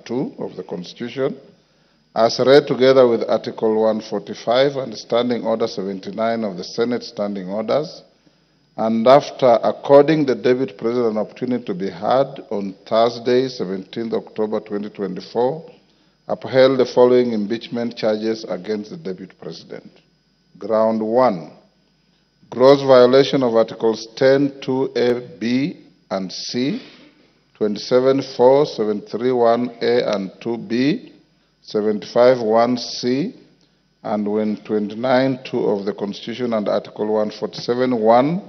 2 of the Constitution, as read together with Article 145 and Standing Order 79 of the Senate Standing Orders, and after according the Deputy President an opportunity to be heard on Thursday, 17th October 2024, upheld the following impeachment charges against the Deputy President. Ground 1, gross violation of Articles 10(2)(a), (b), and (c), 27(4), 731(a) and 2(b), 75(1)(c), and 29(2) of the Constitution and Article 147(1),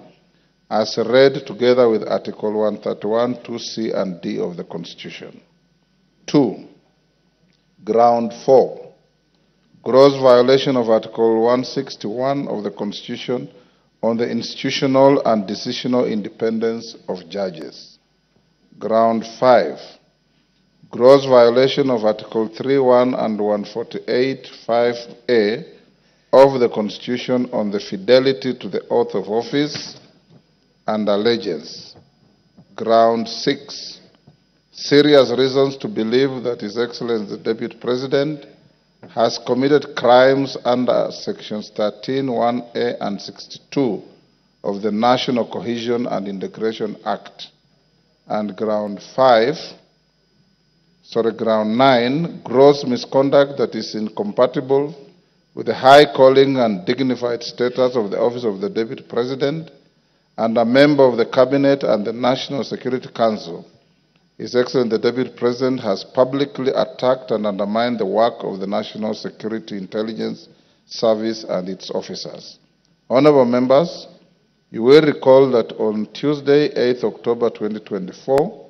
as read together with Article 131(2)(c) and (d) of the Constitution. 2. Ground 4, gross violation of Article 161 of the Constitution on the institutional and decisional independence of judges. Ground 5, gross violation of Article 31 and 148(5)(a) of the Constitution on the fidelity to the oath of office and allegiance. Ground 6, serious reasons to believe that His Excellency the Deputy President has committed crimes under Sections 13(1)(a) and 62 of the National Cohesion and Integration Act. And Ground 9, gross misconduct that is incompatible with the high calling and dignified status of the office of the Deputy President and a member of the Cabinet and the National Security Council. His Excellency the Deputy President has publicly attacked and undermined the work of the National Security Intelligence Service and its officers. Honorable members, you will recall that on Tuesday, 8th October 2024,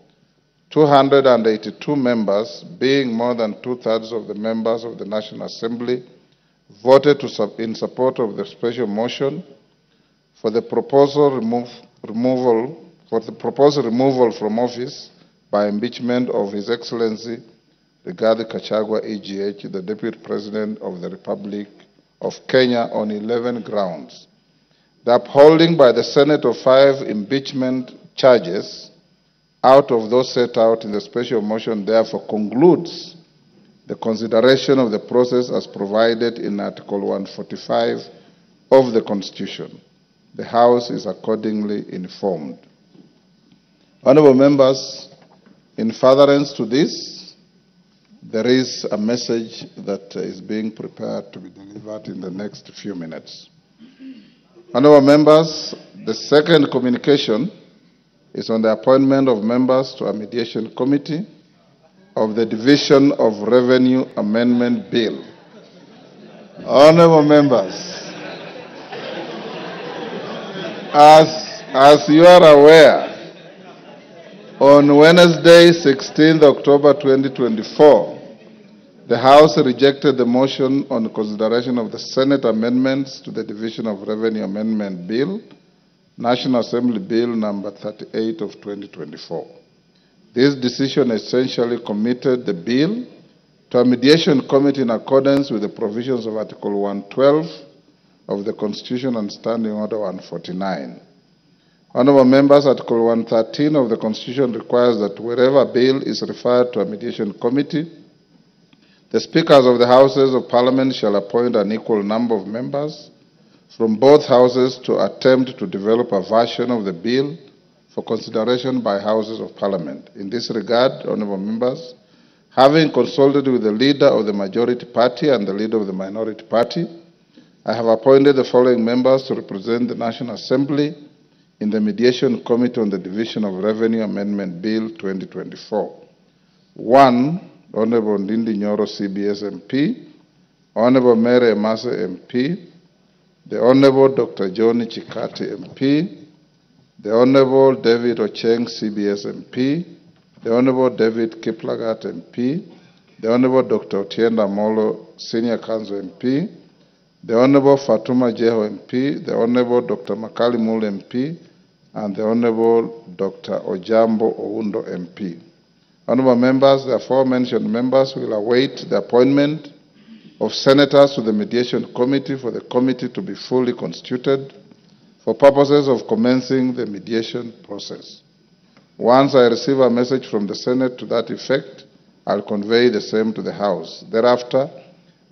282 members, being more than 2/3 of the members of the National Assembly, voted in support of the special motion for the proposed removal from office by impeachment of His Excellency Rigathi Gachagua, EGH, the Deputy President of the Republic of Kenya, on 11 grounds. The upholding by the Senate of 5 impeachment charges out of those set out in the special motion therefore concludes the consideration of the process as provided in Article 145 of the Constitution. The House is accordingly informed. Honorable members, in furtherance to this, there is a message that is being prepared to be delivered in the next few minutes. Honorable members, the second communication is on the appointment of members to a mediation committee of the Division of Revenue Amendment Bill. Honorable members, as you are aware, on Wednesday, 16th October 2024, the House rejected the motion on consideration of the Senate amendments to the Division of Revenue Amendment Bill, National Assembly Bill number 38 of 2024. This decision essentially committed the bill to a mediation committee in accordance with the provisions of Article 112 of the Constitution and Standing Order 149. Honorable members, Article 113 of the Constitution requires that wherever a bill is referred to a mediation committee, the Speakers of the Houses of Parliament shall appoint an equal number of members from both houses to attempt to develop a version of the bill for consideration by Houses of Parliament. In this regard, honorable members, having consulted with the leader of the majority party and the leader of the minority party, I have appointed the following members to represent the National Assembly in the Mediation Committee on the Division of Revenue Amendment Bill 2024. 1. Honorable Ndindi Nyoro, CBS MP, Honorable Mary Emase MP, the Honorable Dr. John Chikati MP, the Honorable David Ocheng, CBS MP, the Honorable David Kiplagat MP, the Honorable Dr. Otienda Molo, Senior Counsel MP, the Honorable Fatuma Jeho MP, the Honorable Dr. Makali Mul MP, and the Honorable Dr. Ojambo Oundo MP. Honorable members, the aforementioned members will await the appointment of senators to the Mediation Committee for the committee to be fully constituted for purposes of commencing the mediation process. Once I receive a message from the Senate to that effect, I'll convey the same to the House. Thereafter,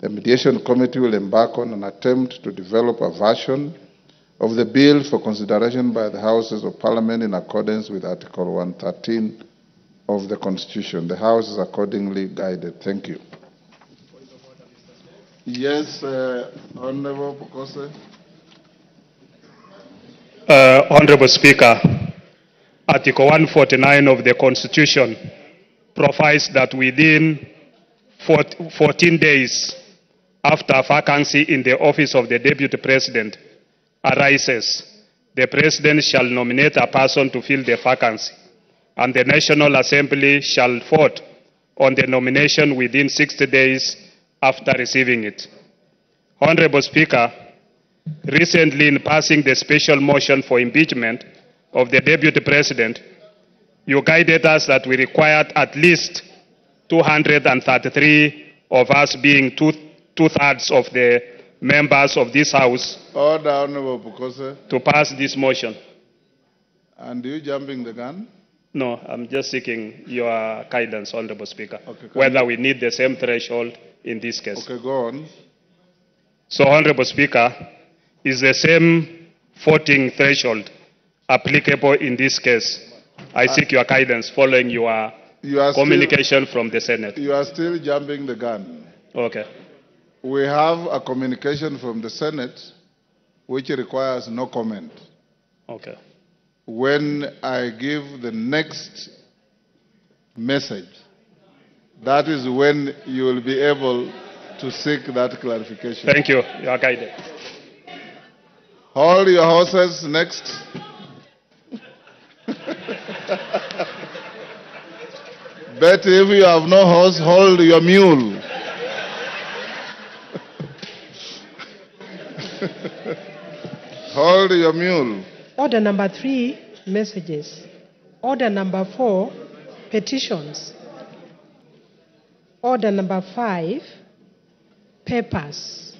the mediation committee will embark on an attempt to develop a version of the bill for consideration by the Houses of Parliament in accordance with Article 113 of the Constitution. The House is accordingly guided. Thank you. Yes, Honorable Bokose. Honorable Speaker, Article 149 of the Constitution provides that within 14 days after a vacancy in the office of the Deputy President arises, the President shall nominate a person to fill the vacancy, and the National Assembly shall vote on the nomination within 60 days after receiving it. Honorable Speaker, recently in passing the special motion for impeachment of the Deputy President, you guided us that we required at least 233 of us, being two-thirds of the members of this House, Order, Honorable Bokose. to pass this motion. And you jumping the gun? No, I'm just seeking your guidance, Honorable Speaker, Okay, whether we need the same threshold in this case. Okay, go on. So, Honorable Speaker, is the same voting threshold applicable in this case? I seek your guidance following your communication from the Senate. You are still jumping the gun. Okay. We have a communication from the Senate which requires no comment. Okay. When I give the next message, that is when you will be able to seek that clarification. Thank you. You are guided. Hold your horses. Next. Betty, if you have no horse, hold your mule. Hold your mule. Order number 3, messages. Order number 4, petitions. Order number 5, papers.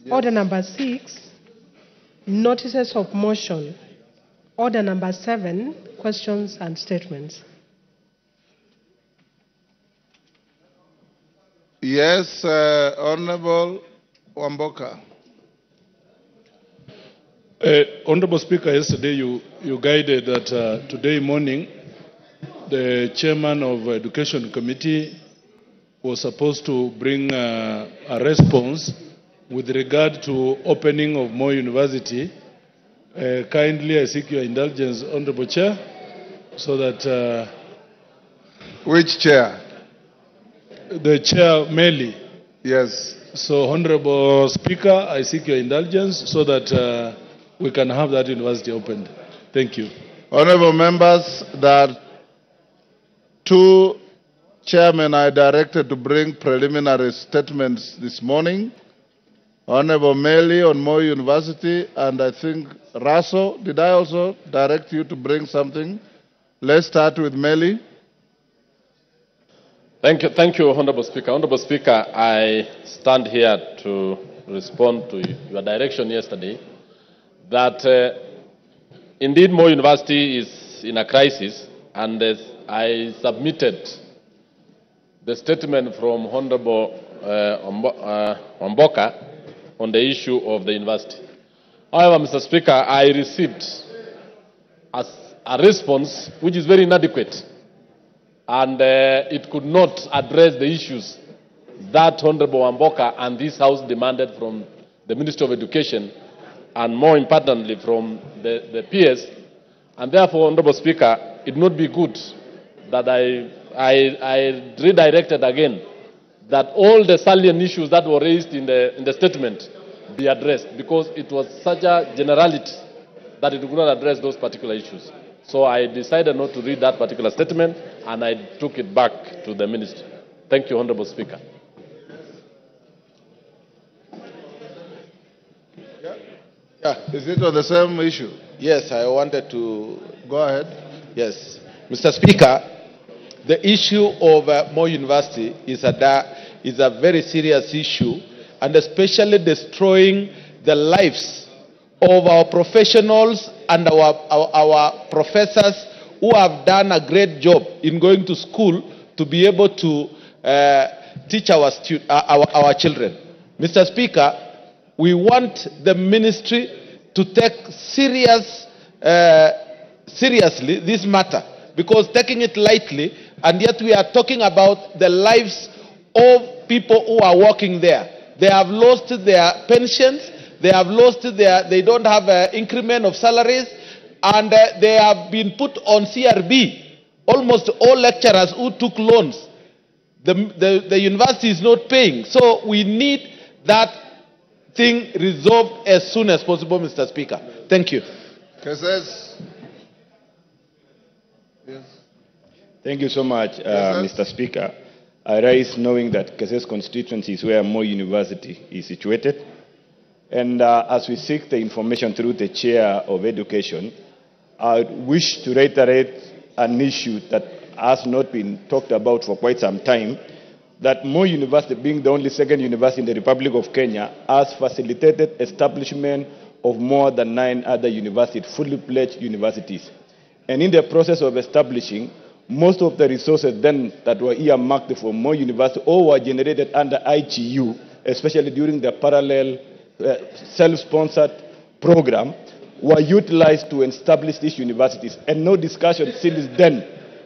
Yes. Order number 6, notices of motion. Order number 7, questions and statements. Yes, Honorable Wamboka. Honorable Speaker, yesterday you guided that today morning the chairman of Education Committee was supposed to bring a response with regard to opening of Moi University. Kindly, I seek your indulgence, Honorable Chair, so that... Which chair? The chair, Meli. Yes. So, Honorable Speaker, I seek your indulgence so that we can have that university opened. Thank you. Honorable members, that 2 chairmen I directed to bring preliminary statements this morning. Honorable Meli on Moi University, and I think Raso, did I also direct you to bring something? Let's start with Meli. Thank you, Honorable Speaker. Honorable Speaker, I stand here to respond to your direction yesterday that indeed Moi University is in a crisis, and I submitted the statement from Honorable Wamboka on the issue of the university. However, Mr. Speaker, I received a response which is very inadequate, and it could not address the issues that Honorable Wamboka and this House demanded from the Ministry of Education, and more importantly from the peers. And therefore, Honorable Speaker, it would not be good that I redirected again that all the salient issues that were raised in the statement be addressed, because it was such a generality that it could not address those particular issues. So I decided not to read that particular statement, and I took it back to the Ministry. Thank you, Honorable Speaker. Is it on the same issue? Yes, I wanted to... Go ahead. Yes. Mr. Speaker, the issue of Moi University is a very serious issue, and especially destroying the lives of our professionals and our professors who have done a great job in going to school to be able to teach our children. Mr. Speaker, we want the ministry to take seriously this matter, because taking it lightly, and yet we are talking about the lives of people who are working there. They have lost their pensions, they don't have an increment of salaries, and they have been put on CRB. Almost all lecturers who took loans, the university is not paying. So we need that thing resolved as soon as possible, Mr. Speaker. Thank you. Yes. Thank you so much, Mr. Speaker. I rise knowing that Keses constituency is where Moi University is situated. And as we seek the information through the Chair of Education, I wish to reiterate an issue that has not been talked about for quite some time, that Moi University, being the only second university in the Republic of Kenya, has facilitated establishment of more than 9 other universities, fully pledged universities. And in the process of establishing, most of the resources then that were earmarked for Moi University or were generated under ITU, especially during the parallel self-sponsored program, were utilized to establish these universities. And no discussion since then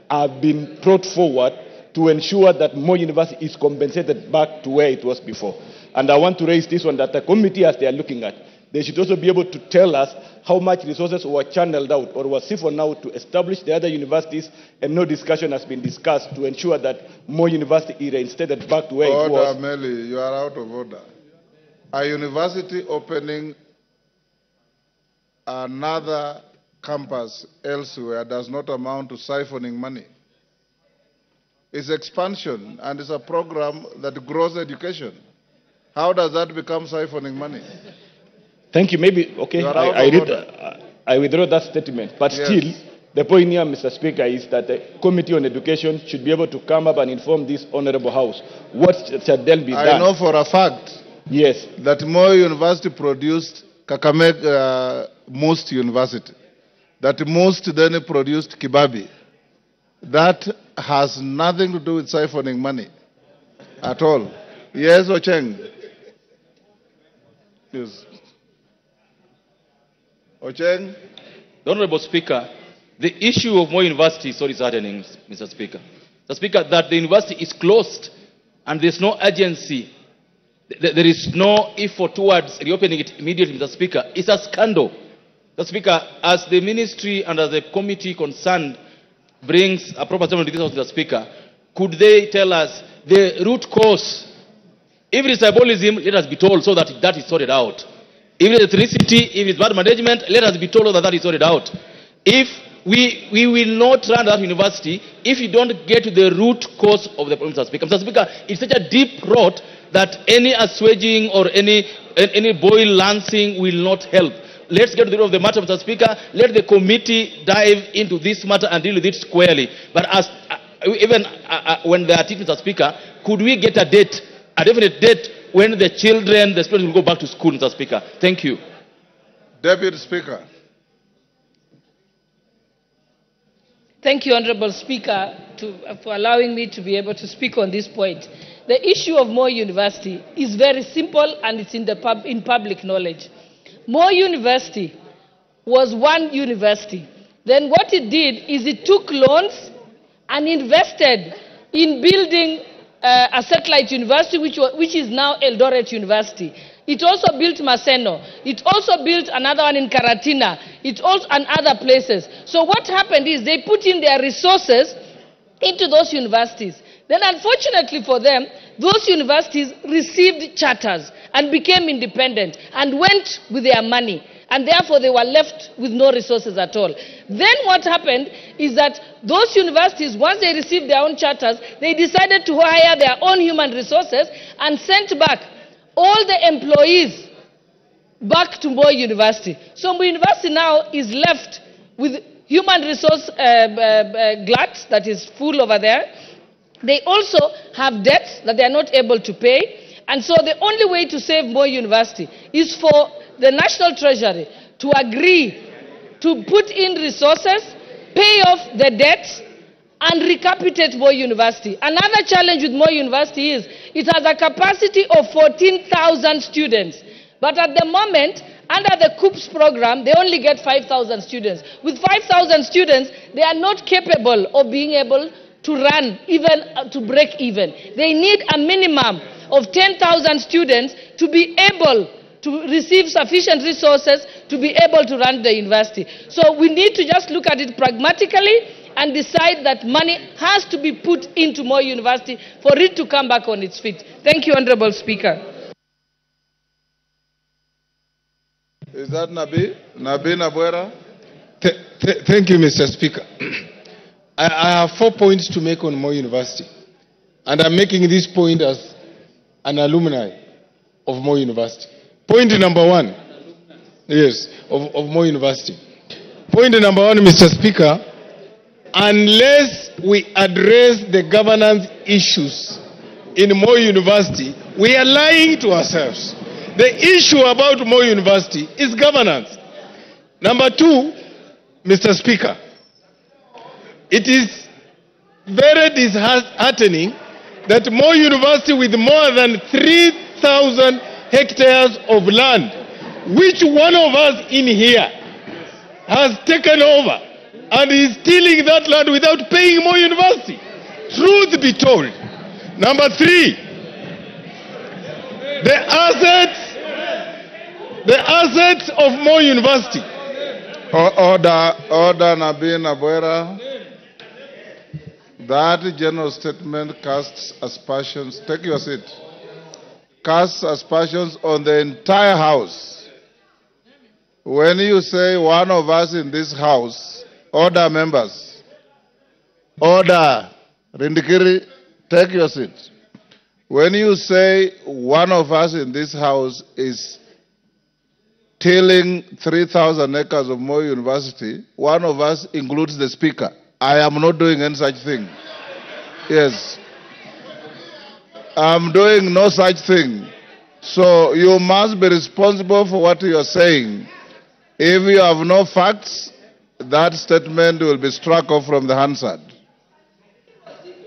have been brought forward to ensure that Moi University is compensated back to where it was before. And I want to raise this one, that the committee, as they are looking at, they should also be able to tell us how much resources were channeled out or were siphoned out to establish the other universities, and no discussion has been discussed to ensure that Moi University is reinstated back to where it was. Order, Meli, you are out of order. A university opening another campus elsewhere does not amount to siphoning money. It's expansion, and it's a program that grows education. How does that become siphoning money? Thank you. Maybe, okay, I withdraw that statement. But yes. Still, the point here, Mr. Speaker, is that the Committee on Education should be able to come up and inform this Honorable House what shall then be done. I know for a fact yes, that Moi University produced Kakamega Most University. That Most then produced Kibabi. That has nothing to do with siphoning money at all. Yes, Ocheng? Yes. Ocheng? The Honorable Speaker, the issue of Moi University, sorry, saddening, Mr. Speaker. The Speaker, that the university is closed and there's no urgency, there is no effort towards reopening it immediately, Mr. Speaker, it's a scandal. Mr. Speaker, as the ministry and as the committee concerned brings a proper statement to this House, Mr. Speaker, could they tell us the root cause? If it is tribalism, let us be told so that that is sorted out. If it is ethnicity, if it is bad management, let us be told that that is sorted out. If we will not run that university if you don't get to the root cause of the problem, Mr. Speaker. Mr. Speaker, it's such a deep rot that any assuaging or any boil lancing will not help. Let's get to the root of the matter, Mr. Speaker. Let the committee dive into this matter and deal with it squarely. But as when they are teaching, Mr. Speaker, could we get a date, a definite date, when the children, the students will go back to school, Mr. Speaker? Thank you. Deputy Speaker. Thank you, Honorable Speaker, for allowing me to be able to speak on this point. The issue of Moi University is very simple and it's in public knowledge. Moi University was one university. Then what it did is it took loans and invested in building a satellite university, which is now Eldoret University. It also built Maseno. It also built another one in Karatina. It also and other places. So what happened is they put in their resources into those universities. Then unfortunately for them, those universities received charters and became independent and went with their money. And therefore they were left with no resources at all. Then what happened is that those universities, once they received their own charters, they decided to hire their own human resources and sent back all the employees back to Moi University. So Moi University now is left with human resource glut that is full over there. They also have debts that they are not able to pay. And so the only way to save Moi University is for the National Treasury to agree to put in resources, pay off the debts, and recapitate Moi University. Another challenge with Moi University is it has a capacity of 14,000 students. But at the moment, under the COOPS program, they only get 5,000 students. With 5,000 students, they are not capable of being able to run, even to break even. They need a minimum of 10,000 students to be able to receive sufficient resources to be able to run the university. So we need to just look at it pragmatically and decide that money has to be put into Moi University for it to come back on its feet. Thank you, Honorable Speaker. Is that Nabi? Nabi Nabwera? Thank you, Mr. Speaker. I have 4 points to make on Moi University. And I'm making this point as an alumni of Moi University. Point number 1. Yes, of Moi University. Point number 1, Mr. Speaker, unless we address the governance issues in Moi University, we are lying to ourselves. The issue about Moi University is governance. Number 2, Mr. Speaker, it is very disheartening that Moi University, with more than 3,000 hectares of land, which one of us in here has taken over, and is stealing that land without paying Moi University. Truth be told. Number 3, the assets of Moi University. Order, Nabi Nabwera. That general statement casts aspersions. Take your seat. Casts aspersions on the entire House. When you say one of us in this House, order, members. Order. Rindikiri, take your seat. When you say one of us in this House is tilling 3,000 acres of Moi University, one of us includes the Speaker. I am not doing any such thing. Yes. I'm doing no such thing. So you must be responsible for what you are saying. If you have no facts, that statement will be struck off from the Hansard.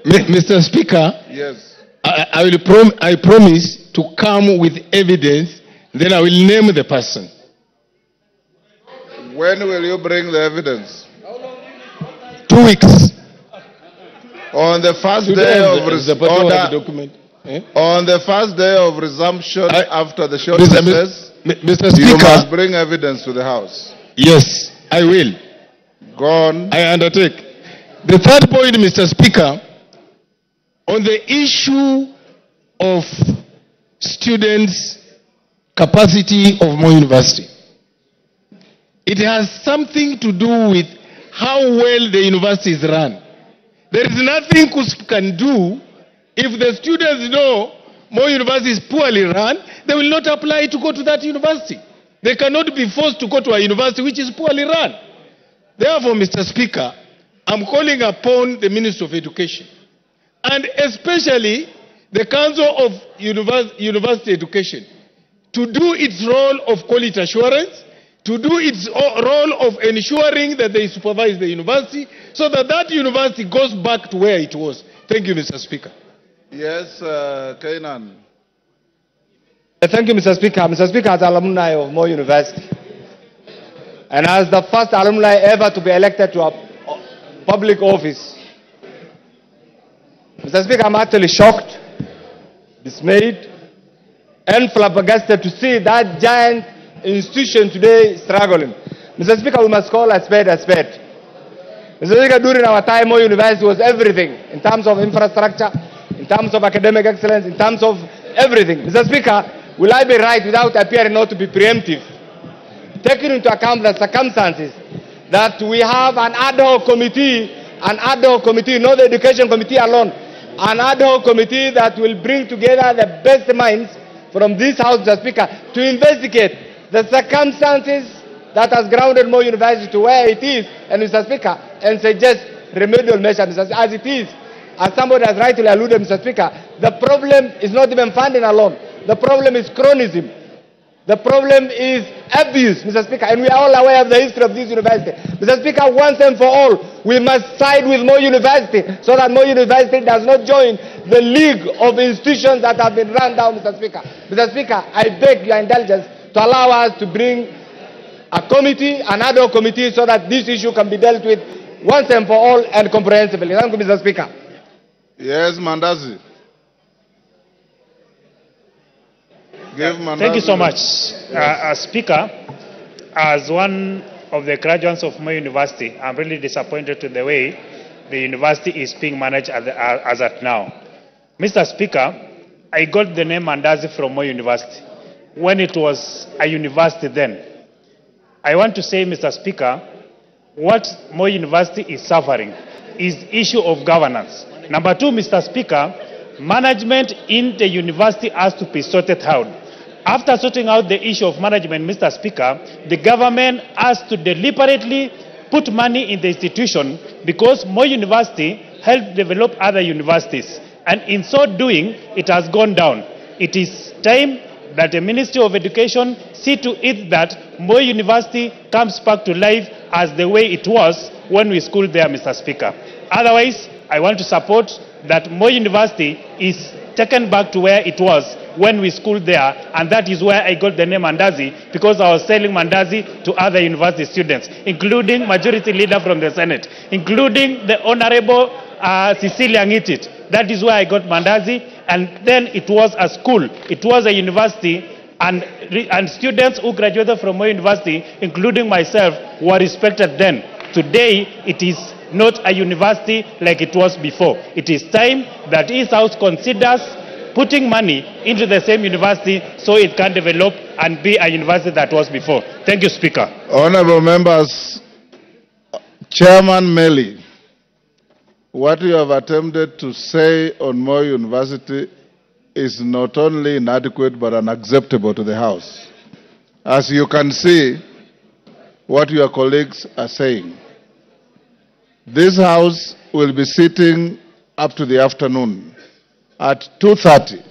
Mr. Speaker, yes. I promise to come with evidence, then I will name the person. When will you bring the evidence? 2 weeks. On the first day of on the first day of resumption after the short recess, Mr. Speaker, you must bring evidence to the House. Yes, I will. Go on. I undertake. The third point, Mr. Speaker, on the issue of students' capacity of Moi University. It has something to do with how well the university is run. There is nothing KUSP can do if the students know Moi University is poorly run, they will not apply to go to that university. They cannot be forced to go to a university which is poorly run. Therefore, Mr. Speaker, I'm calling upon the Minister of Education and especially the Council of University Education to do its role of quality assurance, to do its role of ensuring that they supervise the university so that that university goes back to where it was. Thank you, Mr. Speaker. Yes, Kainan. Thank you, Mr. Speaker. Mr. Speaker, as alumni of Moi University, and as the first alumni ever to be elected to a public office, Mr. Speaker, I'm actually shocked, dismayed, and flabbergasted to see that giant institution today struggling. Mr. Speaker, we must call a spade a spade. Mr. Speaker, during our time, Moi University was everything in terms of infrastructure, in terms of academic excellence, in terms of everything. Mr. Speaker, will I be right without appearing not to be preemptive? Taking into account the circumstances that we have an ad hoc committee, not the education committee alone, an ad hoc committee that will bring together the best minds from this House, Mr. Speaker, to investigate the circumstances that has grounded Moi University to where it is, and Mr. Speaker, and suggest remedial measures, Mr. Speaker, as it is. As somebody has rightly alluded, Mr. Speaker, the problem is not even funding alone. The problem is chronism. The problem is abuse, Mr. Speaker, and we are all aware of the history of this university. Mr. Speaker, once and for all, we must side with Moi University so that Moi University does not join the league of institutions that have been run down, Mr. Speaker. Mr. Speaker, I beg your indulgence to allow us to bring a committee, an ad hoc committee, so that this issue can be dealt with once and for all and comprehensively. Thank you, Mr. Speaker. Yes, Mandazi. Thank you so much. Speaker, as one of the graduates of Moi University, I'm really disappointed with the way the university is being managed as at now. Mr. Speaker, I got the name Mandazi from Moi University when it was a university then. I want to say, Mr. Speaker, what Moi University is suffering is issue of governance. Number two, Mr. Speaker, management in the university has to be sorted out. After sorting out the issue of management, Mr. Speaker, the government has to deliberately put money in the institution because Moi University helped develop other universities. And in so doing, it has gone down. It is time that the Ministry of Education see to it that Moi University comes back to life as the way it was when we schooled there, Mr. Speaker. Otherwise, I want to support that Moi University is taken back to where it was when we schooled there, and that is where I got the name Mandazi, because I was selling Mandazi to other university students, including Majority Leader from the Senate, including the Honorable Cecilia Ngitit. That is where I got Mandazi, and then it was a school, it was a university, and students who graduated from Moi University, including myself, were respected then. Today, it is not a university like it was before. It is time that East House considers putting money into the same university so it can develop and be a university that was before. Thank you, Speaker. Honorable members, Chairman Meli, what you have attempted to say on Moi University is not only inadequate but unacceptable to the House. As you can see, what your colleagues are saying. This House will be sitting up to the afternoon. At 2:30,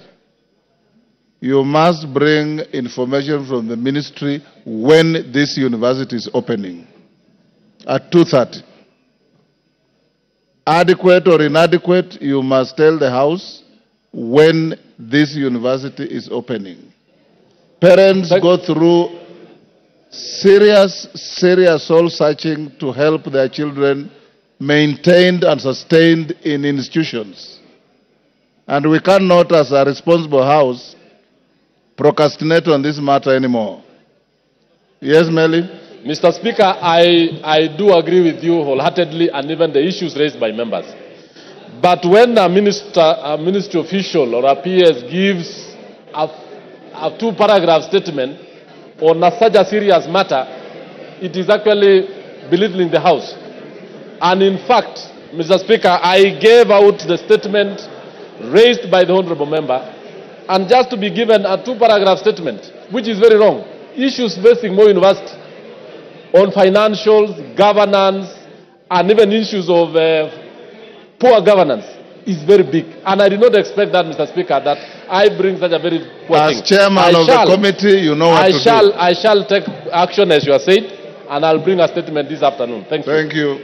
you must bring information from the ministry when this university is opening. At 2:30. Adequate or inadequate, you must tell the House when this university is opening. Parents go through serious soul searching to help their children maintained and sustained in institutions. And we cannot, as a responsible House, procrastinate on this matter anymore. Yes, Meli? Mr. Speaker, I do agree with you wholeheartedly, and even the issues raised by members. But when a ministry official or a PS gives a two-paragraph statement on such a serious matter, it is actually belittling the House. And in fact, Mr. Speaker, I gave out the statement raised by the honorable member, and just to be given a two-paragraph statement, which is very wrong. Issues facing Moi University on financials, governance, and even issues of poor governance is very big. And I did not expect that, Mr. Speaker, that I bring such a very poor thing. As chairman of the committee, you know what to do. I shall take action as you are saying, and I'll bring a statement this afternoon. Thank you. Thank you.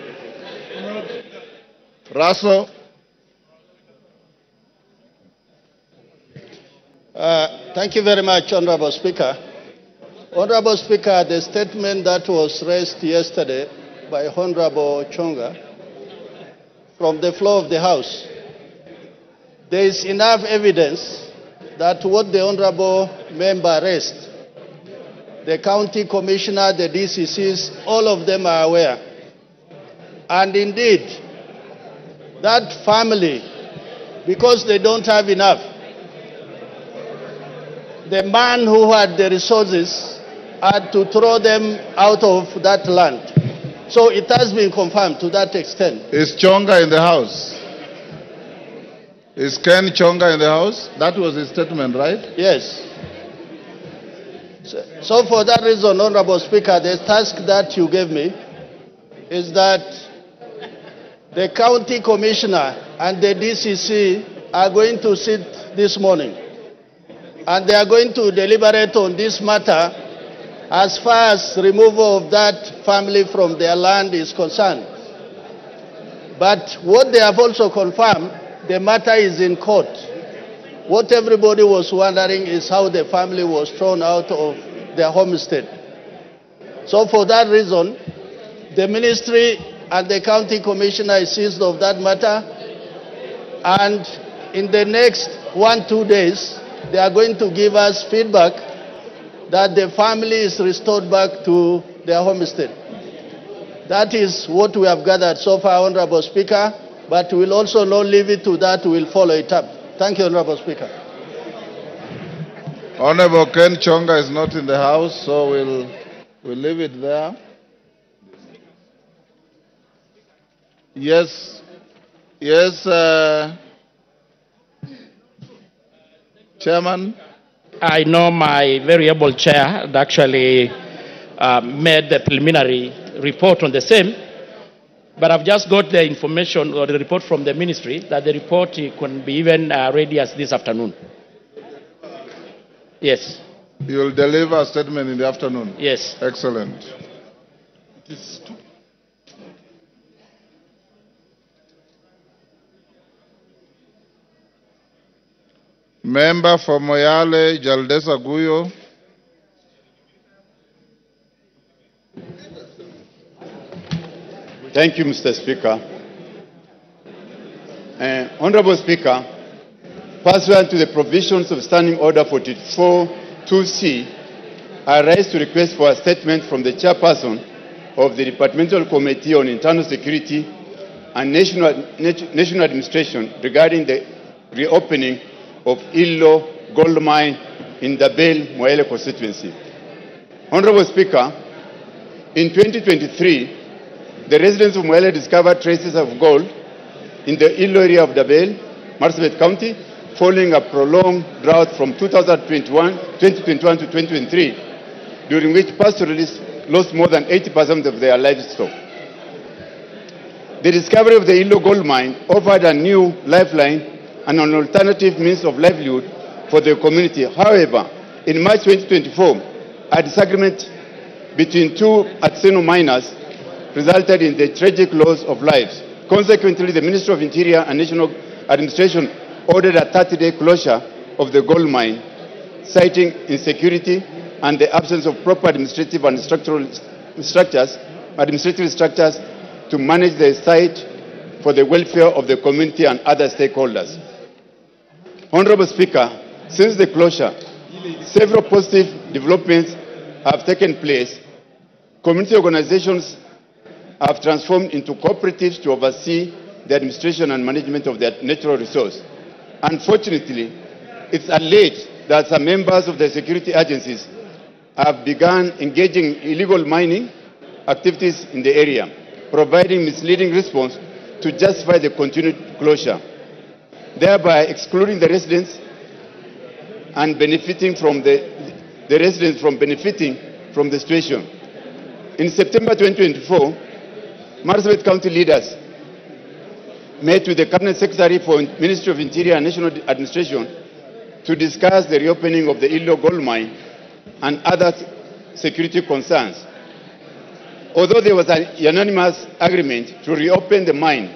Russell. Thank you very much, Honorable Speaker. Honorable Speaker, the statement that was raised yesterday by Honorable Chonga from the floor of the House, there is enough evidence that what the Honorable member raised, the county commissioner, the DCCs, all of them are aware. And indeed, that family, because they don't have enough, the man who had the resources had to throw them out of that land. So it has been confirmed to that extent. Is Chonga in the House? Is Ken Chonga in the House? That was his statement, right? Yes. So for that reason, Honorable Speaker, the task that you gave me is that the county commissioner and the DCC are going to sit this morning and they are going to deliberate on this matter as far as removal of that family from their land is concerned. But what they have also confirmed, the matter is in court. What everybody was wondering is how the family was thrown out of their homestead. So for that reason, the ministry and the county commissioner is seized of that matter, and in the next 1-2 days, they are going to give us feedback that the family is restored back to their homestead. That is what we have gathered so far, Honorable Speaker, but we will also not leave it to that, we will follow it up. Thank you, Honorable Speaker. Honorable Ken Chonga is not in the house, so we'll leave it there. Yes, Chairman. I know my very able chair had actually made the preliminary report on the same, but I've just got the information or the report from the ministry that the report can be even ready as this afternoon. Yes. You will deliver a statement in the afternoon? Yes. Excellent. Member for Moyale, Jaldesa Guyo. Thank you, Mr. Speaker. Honorable Speaker, pursuant to the provisions of Standing Order 44-2C, I rise to request for a statement from the chairperson of the Departmental Committee on Internal Security and National Administration regarding the reopening of Illo gold mine in the Bel Moyale constituency. Honorable Speaker, in 2023, the residents of Moyale discovered traces of gold in the Illo area of Dabel, Marsabit County, following a prolonged drought from 2021 to 2023, during which pastoralists lost more than 80% of their livestock. The discovery of the Illo gold mine offered a new lifeline and an alternative means of livelihood for the community. However, in March 2024, a disagreement between two artisanal miners resulted in the tragic loss of lives. Consequently, the Ministry of Interior and National Administration ordered a 30-day closure of the gold mine, citing insecurity and the absence of proper administrative and administrative structures to manage the site for the welfare of the community and other stakeholders. Honorable Speaker, since the closure, several positive developments have taken place. Community organizations have transformed into cooperatives to oversee the administration and management of their natural resource. Unfortunately, it's alleged that some members of the security agencies have begun engaging in illegal mining activities in the area, providing misleading response to justify the continued closure, thereby excluding the residents and benefiting from the residents from benefiting from the situation. In September 2024, Marsabit County leaders met with the Cabinet Secretary for Ministry of Interior and National Administration to discuss the reopening of the Illo gold mine and other security concerns. Although there was an unanimous agreement to reopen the mine,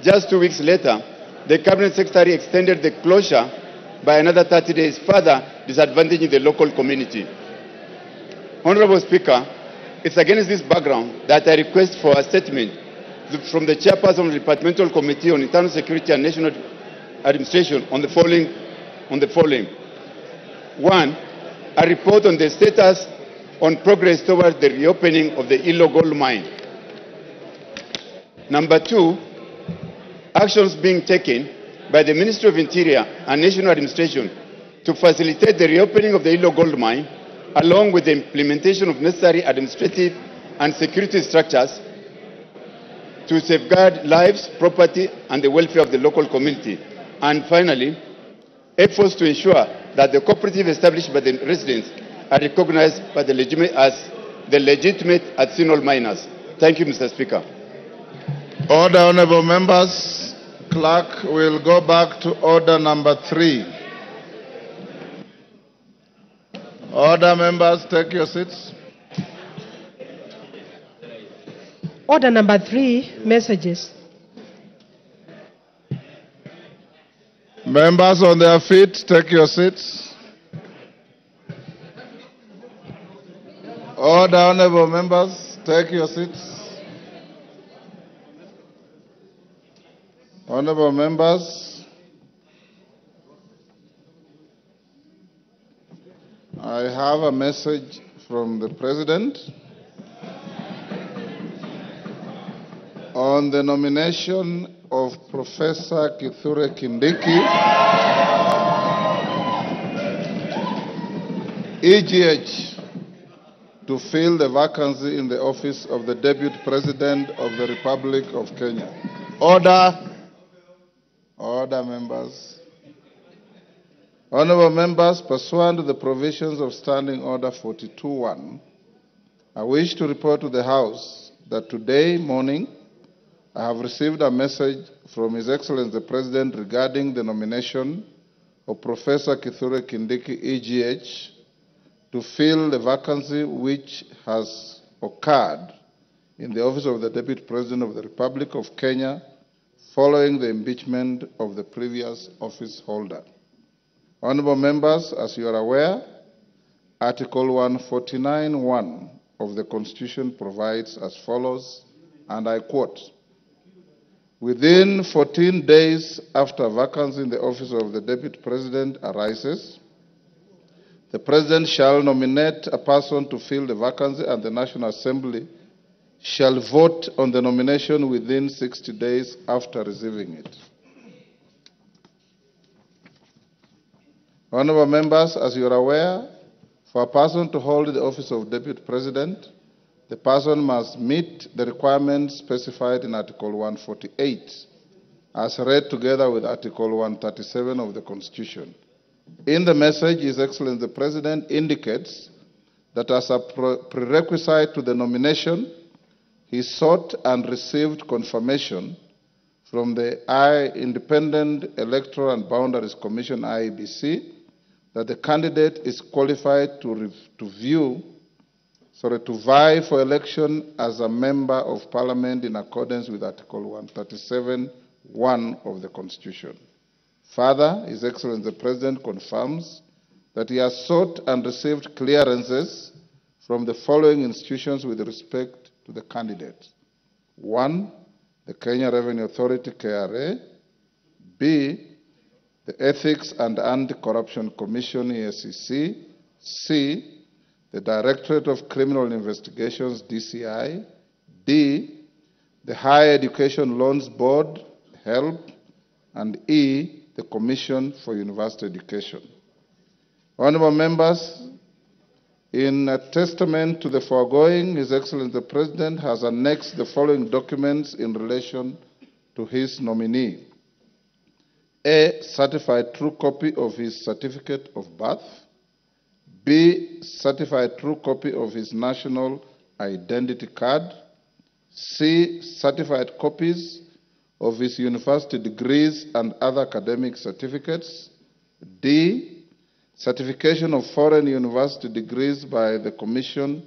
just 2 weeks later, the Cabinet Secretary extended the closure by another 30 days, further disadvantaging the local community. Honorable Speaker, it's against this background that I request for a statement from the chairperson of the Departmental Committee on Internal Security and National Administration on the following. 1. A report on the status on progress towards the reopening of the Illo gold mine. Number 2, actions being taken by the Ministry of Interior and National Administration to facilitate the reopening of the Illo gold mine, along with the implementation of necessary administrative and security structures to safeguard lives, property, and the welfare of the local community. And finally, efforts to ensure that the cooperative established by the residents are recognized by the as the legitimate artisanal miners. Thank you, Mr. Speaker. Order, honorable members. Clerk will go back to order number 3. Order, members, take your seats. Order number 3, messages. Members on their feet, take your seats. Order, honorable members, take your seats. Honorable members, I have a message from the President on the nomination of Professor Kithure Kindiki, EGH, to fill the vacancy in the office of the Deputy President of the Republic of Kenya. Order. Order, members. Honorable members, pursuant to the provisions of Standing Order 42.1, I wish to report to the House that today morning I have received a message from His Excellency the President regarding the nomination of Professor Kithure Kindiki, EGH, to fill the vacancy which has occurred in the office of the Deputy President of the Republic of Kenya following the impeachment of the previous office holder. Honorable members, as you are aware, Article 149(1) of the Constitution provides as follows, and I quote, "Within 14 days after vacancy in the office of the Deputy President arises, the President shall nominate a person to fill the vacancy and the National Assembly shall vote on the nomination within 60 days after receiving it." Honorable members, as you are aware, for a person to hold the office of Deputy President, the person must meet the requirements specified in Article 148, as read together with Article 137 of the Constitution. In the message, His Excellency the President indicates that as a prerequisite to the nomination, he sought and received confirmation from the Independent Electoral and Boundaries Commission, IEBC, that the candidate is qualified to vie for election as a member of Parliament in accordance with Article 137(1) of the Constitution. Further, His Excellency the President confirms that he has sought and received clearances from the following institutions with respect to the candidate. 1, the Kenya Revenue Authority, KRA. B, the Ethics and Anti-Corruption Commission, EACC. C, the Directorate of Criminal Investigations, DCI. D, the Higher Education Loans Board, HELB. And E, the Commission for University Education. Honorable members, in a testament to the foregoing, His Excellency the President has annexed the following documents in relation to his nominee. A, certified true copy of his certificate of birth. B, certified true copy of his national identity card. C, certified copies of his university degrees and other academic certificates. D, certification of foreign university degrees by the Commission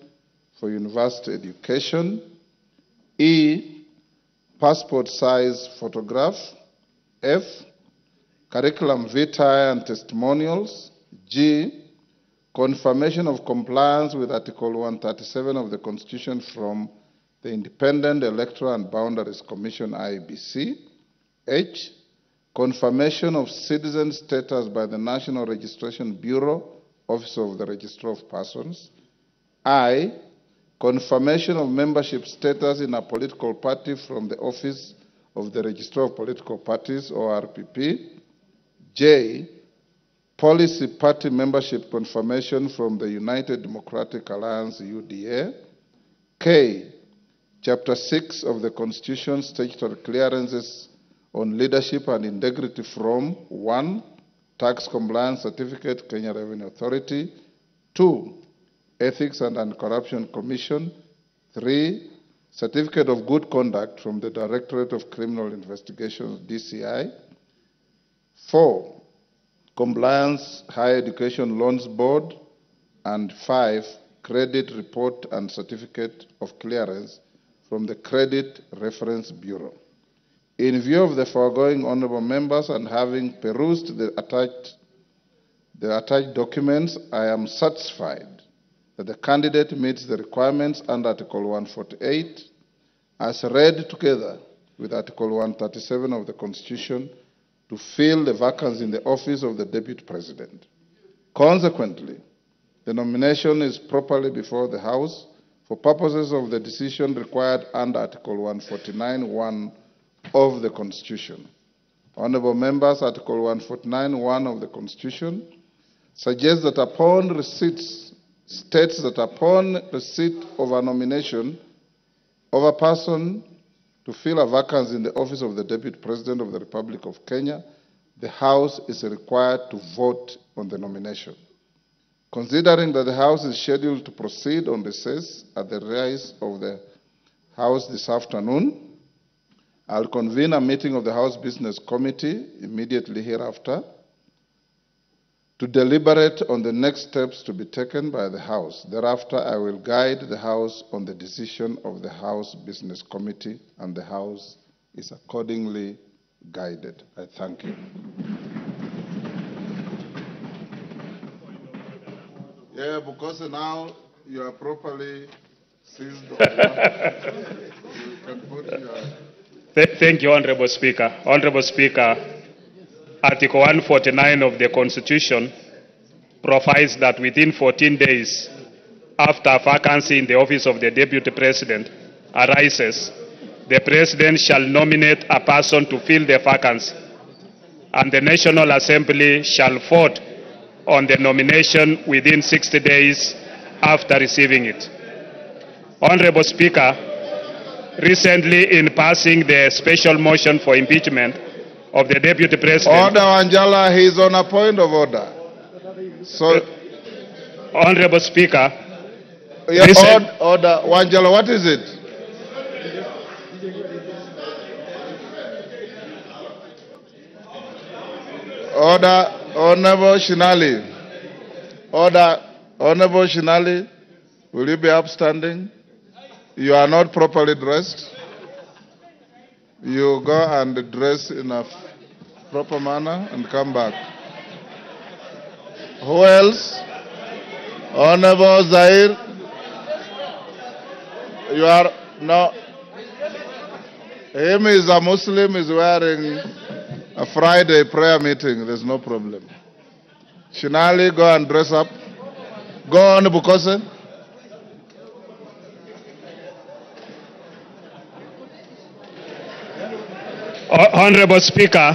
for University Education. E, passport size photograph. F, curriculum vitae and testimonials. G, confirmation of compliance with Article 137 of the Constitution from the Independent Electoral and Boundaries Commission, IEBC. H, confirmation of citizen status by the National Registration Bureau, Office of the Registrar of Persons. I, confirmation of membership status in a political party from the Office of the Registrar of Political Parties, ORPP. J, policy party membership confirmation from the United Democratic Alliance, UDA. K, Chapter 6 of the Constitution, statutory clearances on leadership and integrity from 1, tax compliance certificate, Kenya Revenue Authority. 2, Ethics and Anti-Corruption Commission. 3, certificate of good conduct from the Directorate of Criminal Investigations, DCI. 4, Compliance Higher Education Loans Board. and 5, credit report and certificate of clearance from the Credit Reference Bureau. In view of the foregoing, honorable members, and having perused the attached documents, I am satisfied that the candidate meets the requirements under Article 148 as read together with Article 137 of the Constitution to fill the vacancy in the office of the Deputy President. Consequently, the nomination is properly before the House for purposes of the decision required under Article 149(1) of the Constitution. Honorable members, Article 149(1) of the Constitution suggests that states that upon receipt of a nomination of a person to fill a vacancy in the office of the Deputy President of the Republic of Kenya, the House is required to vote on the nomination. Considering that the House is scheduled to proceed on recess at the rise of the House this afternoon, I'll convene a meeting of the House Business Committee immediately hereafter to deliberate on the next steps to be taken by the House. Thereafter, I will guide the House on the decision of the House Business Committee, and the House is accordingly guided. I thank you. Yeah, because now you are properly seized on. You can put your... Thank you, Honorable Speaker. Honorable Speaker, Article 149 of the Constitution provides that within 14 days after a vacancy in the office of the Deputy President arises, the President shall nominate a person to fill the vacancy, and the National Assembly shall vote on the nomination within 60 days after receiving it. Honorable Speaker, recently in passing the special motion for impeachment of the Deputy President... Order, Wanjala, he is on a point of order. So, Honorable Speaker... Yeah, order, Wanjala, what is it? Order, Honorable Shinali. Order, Honorable Shinali, will you be upstanding? You are not properly dressed. You go and dress in a proper manner and come back. Who else? Honorable Zaire. You are no. Him is a Muslim, is wearing a Friday prayer meeting. There's no problem. Shinali, go and dress up. Go on, Bukose. Honorable Speaker,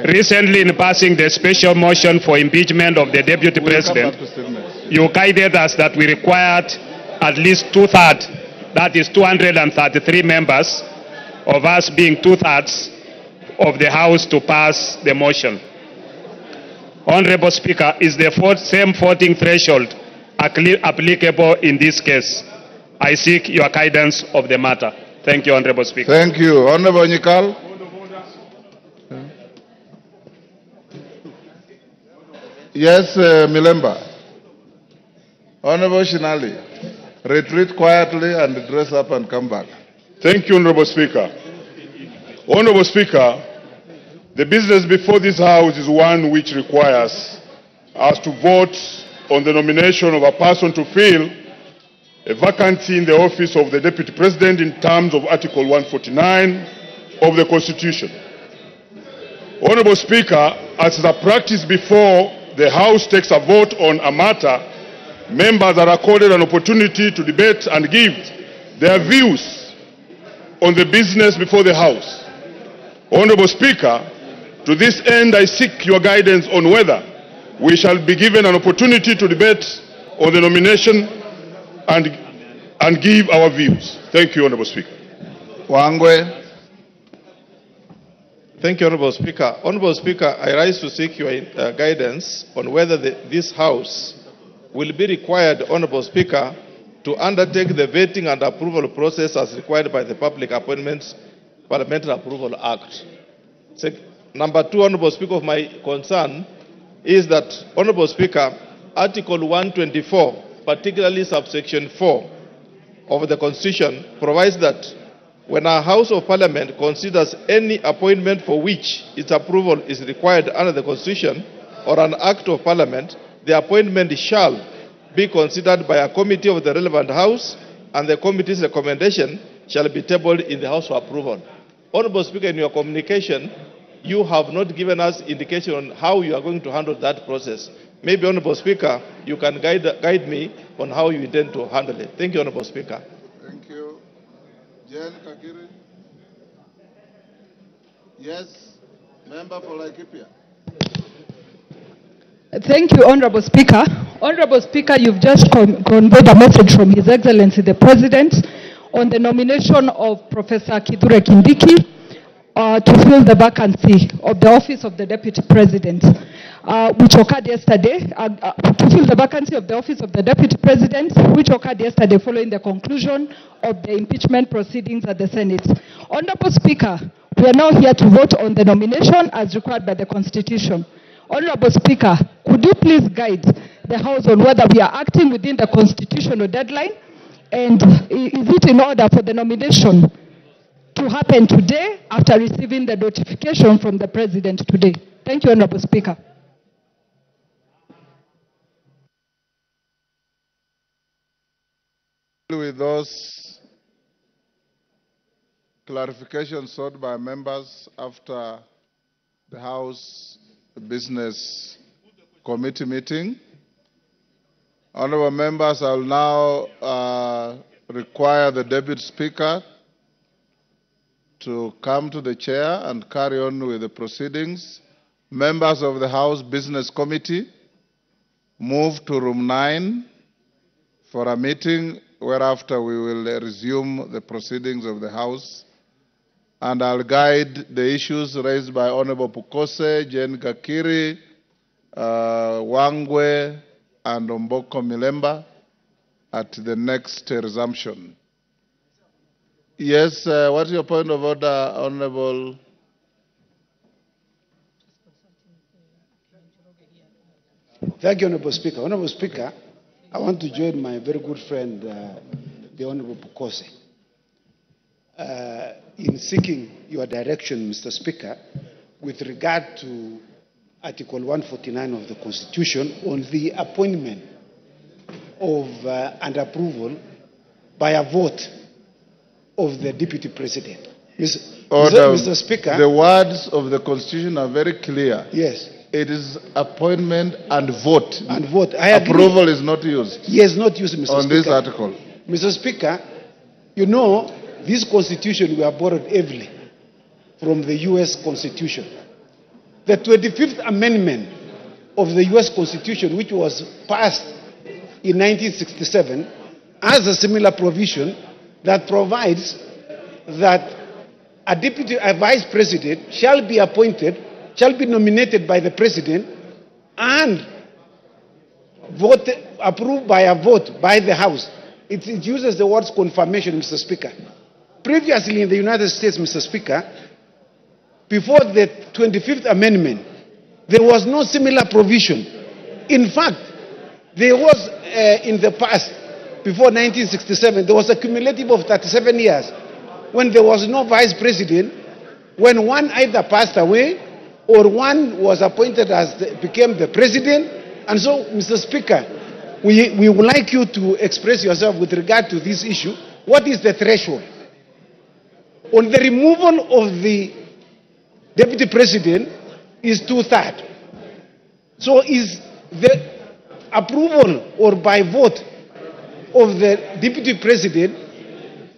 recently in passing the special motion for impeachment of the Deputy President, you guided us that we required at least two-thirds, that is 233 members, of us being two-thirds of the House to pass the motion. Honorable Speaker, is the same voting threshold applicable in this case? I seek your guidance of the matter. Thank you, Honorable Speaker. Thank you. Honorable Nyikal. Yes, Milemba. Honorable Shinali, retreat quietly and dress up and come back. Thank you, Honorable Speaker. Honorable Speaker, the business before this House is one which requires us to vote on the nomination of a person to fill a vacancy in the office of the Deputy President in terms of Article 149 of the Constitution. Honorable Speaker, as is a practice before the House takes a vote on a matter, members are accorded an opportunity to debate and give their views on the business before the House. Honorable Speaker, to this end I seek your guidance on whether we shall be given an opportunity to debate on the nomination and give our views. Thank you, Honorable Speaker. Wangwe. Thank you, Honorable Speaker. Honorable Speaker, I rise to seek your guidance on whether this House will be required, Honorable Speaker, to undertake the vetting and approval process as required by the Public Appointments Parliamentary Approval Act. Number two, Honorable Speaker, of my concern is that, Honorable Speaker, Article 124, particularly subsection 4 of the Constitution, provides that when a House of Parliament considers any appointment for which its approval is required under the Constitution or an Act of Parliament, the appointment shall be considered by a committee of the relevant House, and the committee's recommendation shall be tabled in the House for approval. Honorable Speaker, in your communication, you have not given us indication on how you are going to handle that process. Maybe, Honorable Speaker, you can guide me on how you intend to handle it. Thank you, Honorable Speaker. Thank you. Jen Kakiri. Yes, member for Laikipia. Thank you, Honorable Speaker. Honorable Speaker, you've just conveyed a message from His Excellency the President on the nomination of Professor Kithure Kindiki to fill the vacancy of the office of the Deputy President, which occurred yesterday, to fill the vacancy of the office of the Deputy President, which occurred yesterday following the conclusion of the impeachment proceedings at the Senate. Honorable Speaker, we are now here to vote on the nomination as required by the Constitution. Honorable Speaker, could you please guide the House on whether we are acting within the constitutional deadline, and is it in order for the nomination to happen today after receiving the notification from the President today? Thank you, Honorable Speaker. With those clarifications sought by members after the House Business Committee meeting, honorable members, I will now require the Deputy Speaker to come to the chair and carry on with the proceedings. Members of the House Business Committee, move to room 9 for a meeting, whereafter we will resume the proceedings of the House. And I'll guide the issues raised by Honorable Pukose, Jen Kakiri, Wangwe, and Omboko Milemba at the next resumption. Yes, what's your point of order, Honorable? Thank you, Honorable Speaker. Honorable Speaker, I want to join my very good friend, the Honorable Pukose, in seeking your direction, Mr. Speaker, with regard to Article 149 of the Constitution on the appointment of and approval by a vote of the Deputy President. Mr. Speaker. The words of the Constitution are very clear. Yes. It is appointment and vote. And vote. Approval is not used. Yes, not used, Mr. Speaker. On this article. Mr. Speaker, you know, this Constitution we are borrowed heavily from the U.S. Constitution. The 25th Amendment of the U.S. Constitution, which was passed in 1967, has a similar provision that provides that a vice president shall be appointed, shall be nominated by the president and approved by a vote by the House. It uses the words confirmation, Mr. Speaker. Previously in the United States, Mr. Speaker, before the 25th Amendment, there was no similar provision. In fact, there was in the past, before 1967, there was a cumulative of 37 years when there was no vice president, when one either passed away or one was appointed became the president. And so, Mr. Speaker, we would like you to express yourself with regard to this issue. What is the threshold? On the removal of the Deputy President is 2/3. So is the approval or by vote of the Deputy President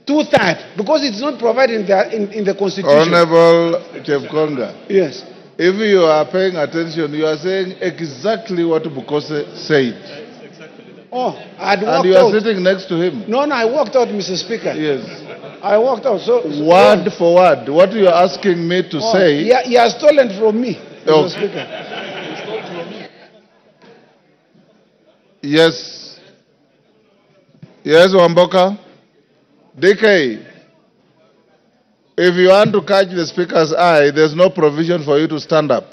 2/3? Because it's not provided in the Constitution. Honorable Chepkonga. Yes. If you are paying attention, you are saying exactly what Bukose said. Oh, I'd walked out. And you are sitting next to him. No, I walked out, Mr. Speaker. Yes. I walked out. So word for word, what you are asking me to say. He has stolen from me, Mr. Speaker. Yes. Yes, Wamboka. DK. If you want to catch the Speaker's eye, there's no provision for you to stand up.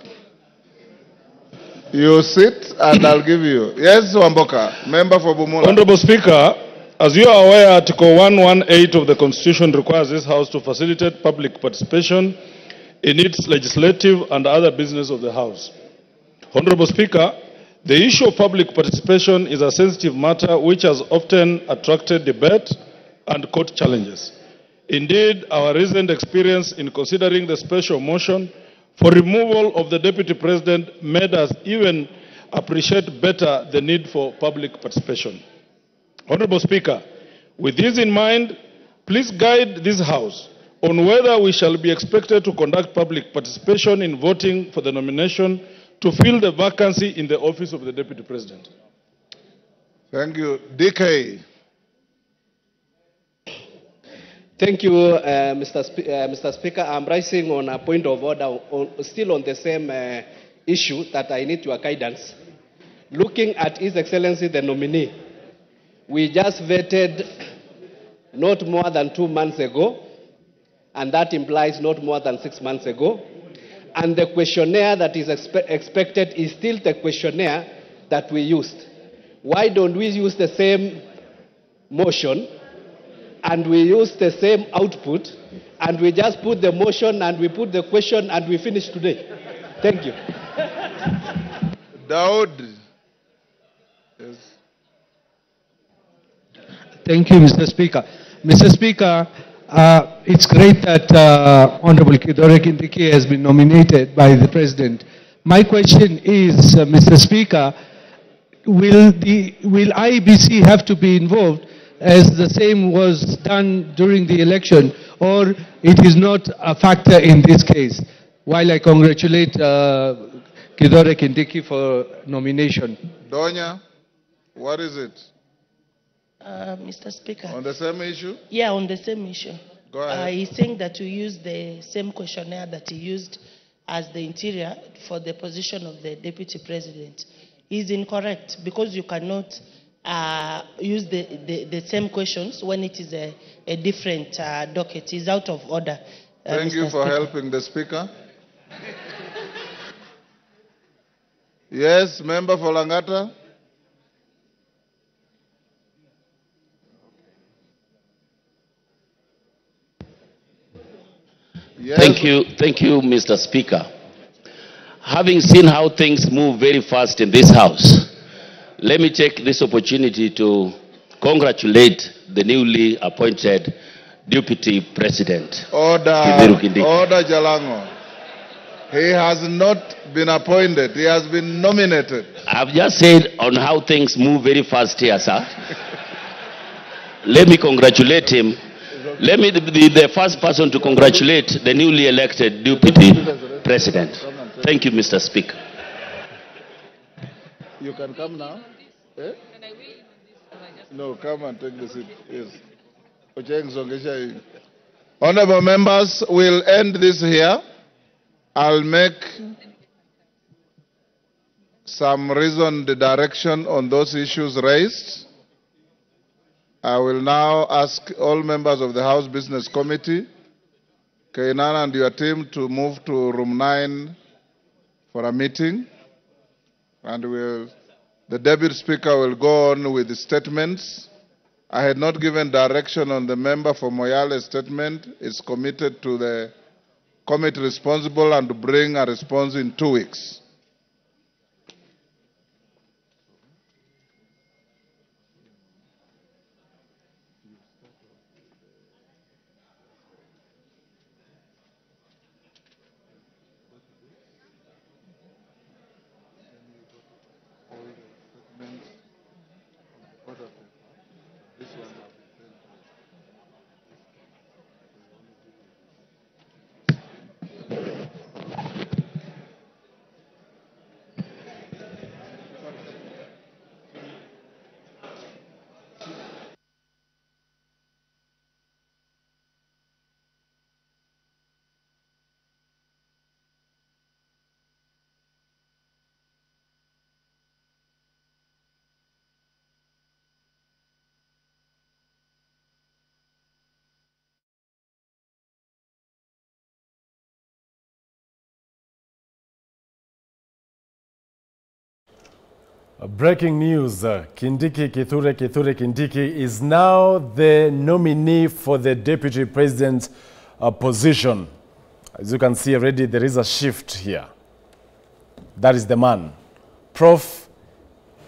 You sit and I'll give you. Yes, Wamboka, member for Bumula. Honorable Speaker, as you are aware, Article 118 of the Constitution requires this House to facilitate public participation in its legislative and other business of the House. Honorable Speaker, the issue of public participation is a sensitive matter which has often attracted debate and court challenges. Indeed, our recent experience in considering the special motion for removal of the Deputy President made us even appreciate better the need for public participation. Honorable Speaker, with this in mind, please guide this House on whether we shall be expected to conduct public participation in voting for the nomination to fill the vacancy in the office of the Deputy President. Thank you. DK. Thank you, Mr. Speaker. I'm rising on a point of order, still on the same issue that I need your guidance. Looking at His Excellency the nominee, we just vetted not more than 2 months ago, and that implies not more than 6 months ago. And the questionnaire that is expected is still the questionnaire that we used. Why don't we use the same motion and we use the same output and we just put the motion and we put the question and we finish today? Thank you. Daud. Yes. Thank you, Mr. Speaker. Mr. Speaker, it's great that Honorable Kithure Kindiki has been nominated by the President. My question is, Mr. Speaker, will IEBC have to be involved as the same was done during the election, or it is not a factor in this case? While I congratulate Kithure Kindiki for nomination. Donya, what is it? Mr. Speaker. On the same issue? Yeah, on the same issue. Go ahead. He's saying that you use the same questionnaire that he used as the interior for the position of the Deputy President. He's incorrect because you cannot use the same questions when it is a different docket. He's out of order. Thank Mr. you for Speaker. helping the Speaker. Yes, member for Langata. Yes. Thank you, Mr. Speaker. Having seen how things move very fast in this House, let me take this opportunity to congratulate the newly appointed Deputy President. Order, Kithure Kindiki. Order Jalango. He has not been appointed. He has been nominated. I've just said on how things move very fast here, sir. Let me congratulate him. Let me be the first person to congratulate the newly elected Deputy President. Thank you, Mr. Speaker. You can come now. Eh? No, come and take the seat. Yes. Honorable members, we'll end this here. I'll make some reasoned direction on those issues raised. I will now ask all members of the House Business Committee, Kainan and your team, to move to room 9 for a meeting. And the Deputy Speaker will go on with the statements. I had not given direction on the member for Moyale's statement. It's committed to the committee responsible and to bring a response in 2 weeks. Breaking news, Kithure Kindiki is now the nominee for the deputy president position. As you can see already, there is a shift here. That is the man, Prof.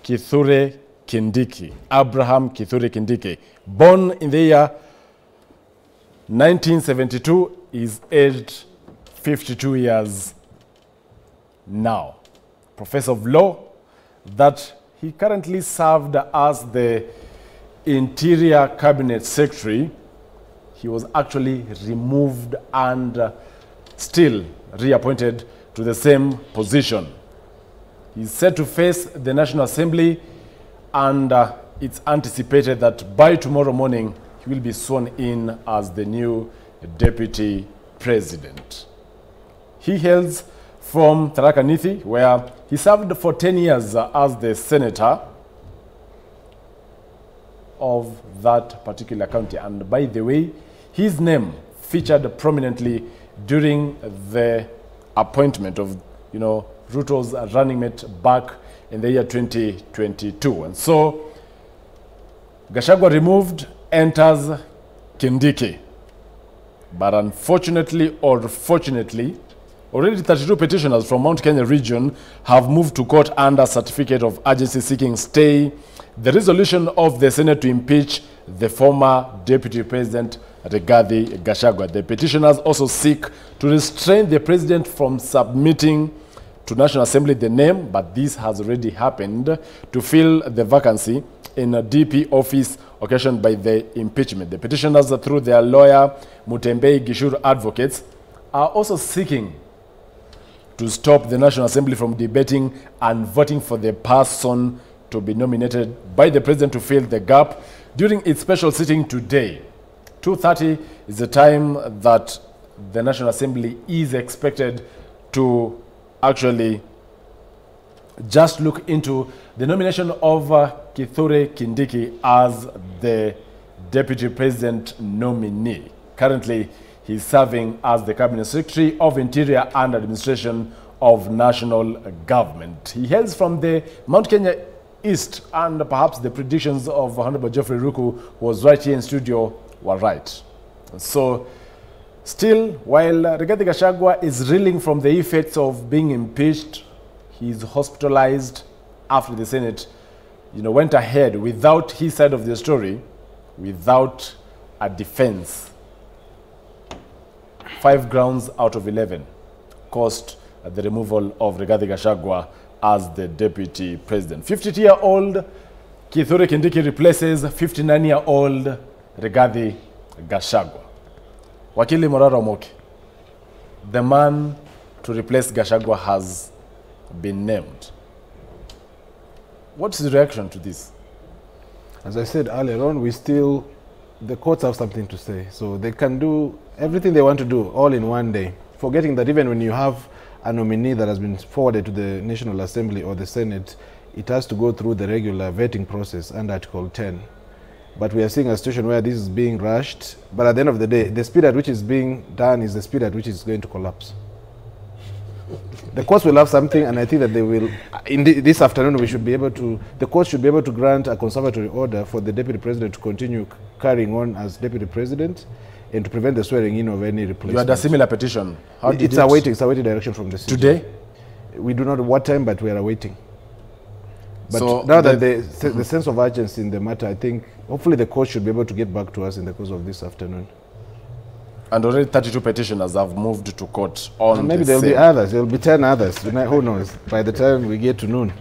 Kithure Kindiki, Abraham Kithure Kindiki. Born in the year 1972, is aged 52 years now. Professor of law, that he currently served as the Interior Cabinet Secretary. He was actually removed and still reappointed to the same position. He's set to face the National Assembly, and it's anticipated that by tomorrow morning he will be sworn in as the new deputy president. He hails from Tharaka Nithi, where he served for 10 years as the senator of that particular county. And by the way, his name featured prominently during the appointment of, Ruto's running mate back in the year 2022. And so, Gachagua removed, enters Kindiki. But unfortunately or fortunately, already 32 petitioners from Mount Kenya region have moved to court under certificate of urgency seeking stay the resolution of the Senate to impeach the former Deputy President Rigathi Gachagua. The petitioners also seek to restrain the president from submitting to National Assembly the name, but this has already happened, to fill the vacancy in a DP office occasioned by the impeachment. The petitioners, through their lawyer Mutembei Gishuru Advocates, are also seeking to stop the National Assembly from debating and voting for the person to be nominated by the president to fill the gap during its special sitting today. 2:30 is the time that the National Assembly is expected to actually just look into the nomination of Kithure Kindiki as the deputy president nominee. Currently, he's serving as the Cabinet Secretary of Interior and Administration of National Government. He hails from the Mount Kenya East, and perhaps the predictions of Honorable Geoffrey Ruku, who was right here in studio, were right. So, still, while Rigathi Gachagua is reeling from the effects of being impeached, he is hospitalized after the Senate, went ahead without his side of the story, without a defense. 5 grounds out of 11 caused the removal of Rigathi Gachagua as the deputy president. 52-year-old Kithure Kindiki replaces 59-year-old Rigathi Gachagua. Wakili Morara Omoki, the man to replace Gachagua has been named. What's the reaction to this? As I said earlier on, the courts have something to say. So they can do everything they want to do all in one day, forgetting that even when you have a nominee that has been forwarded to the National Assembly or the Senate, it has to go through the regular vetting process under Article 10. But we are seeing a situation where this is being rushed, but at the end of the day, the speed at which it's being done is the speed at which it's going to collapse. The courts will have something, and I think that they will, this afternoon, the courts should be able to grant a conservatory order for the Deputy President to continue carrying on as Deputy President and to prevent the swearing in of any replacement. You had a similar petition. It's awaiting direction from the city. Today? We do not know what time, but we are awaiting. But so now that the sense of urgency in the matter, I think, hopefully the court should be able to get back to us in the course of this afternoon. And already 32 petitioners have moved to court on and maybe there will be others. There will be 10 others. Who knows? By the time we get to noon.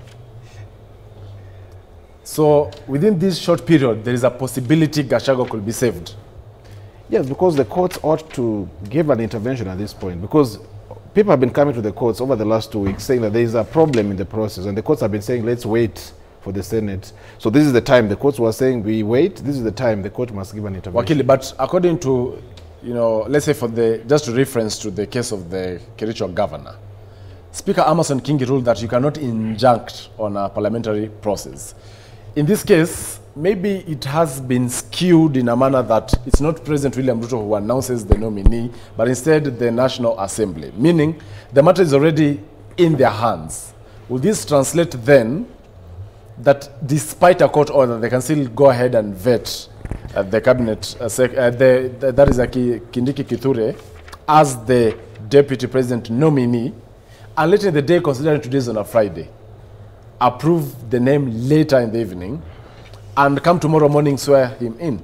So within this short period, there is a possibility Gachagua could be saved. Yes, because the courts ought to give an intervention at this point. Because people have been coming to the courts over the last 2 weeks saying that there is a problem in the process, and the courts have been saying, let's wait for the Senate. So this is the time. The courts were saying, we wait. This is the time. The court must give an intervention. Wakili, but according to, let's say just to reference to the case of the Kericho governor, Speaker Amason Kingi ruled that you cannot injunct on a parliamentary process. In this case, maybe it has been skewed in a manner that it's not President William Ruto who announces the nominee, but instead the National Assembly, meaning the matter is already in their hands. Will this translate then that despite a court order, they can still go ahead and vet the cabinet, that is Kindiki Kithure, as the deputy president nominee, and later in the day, considering today is on a Friday, approve the name later in the evening, and come tomorrow morning swear him in.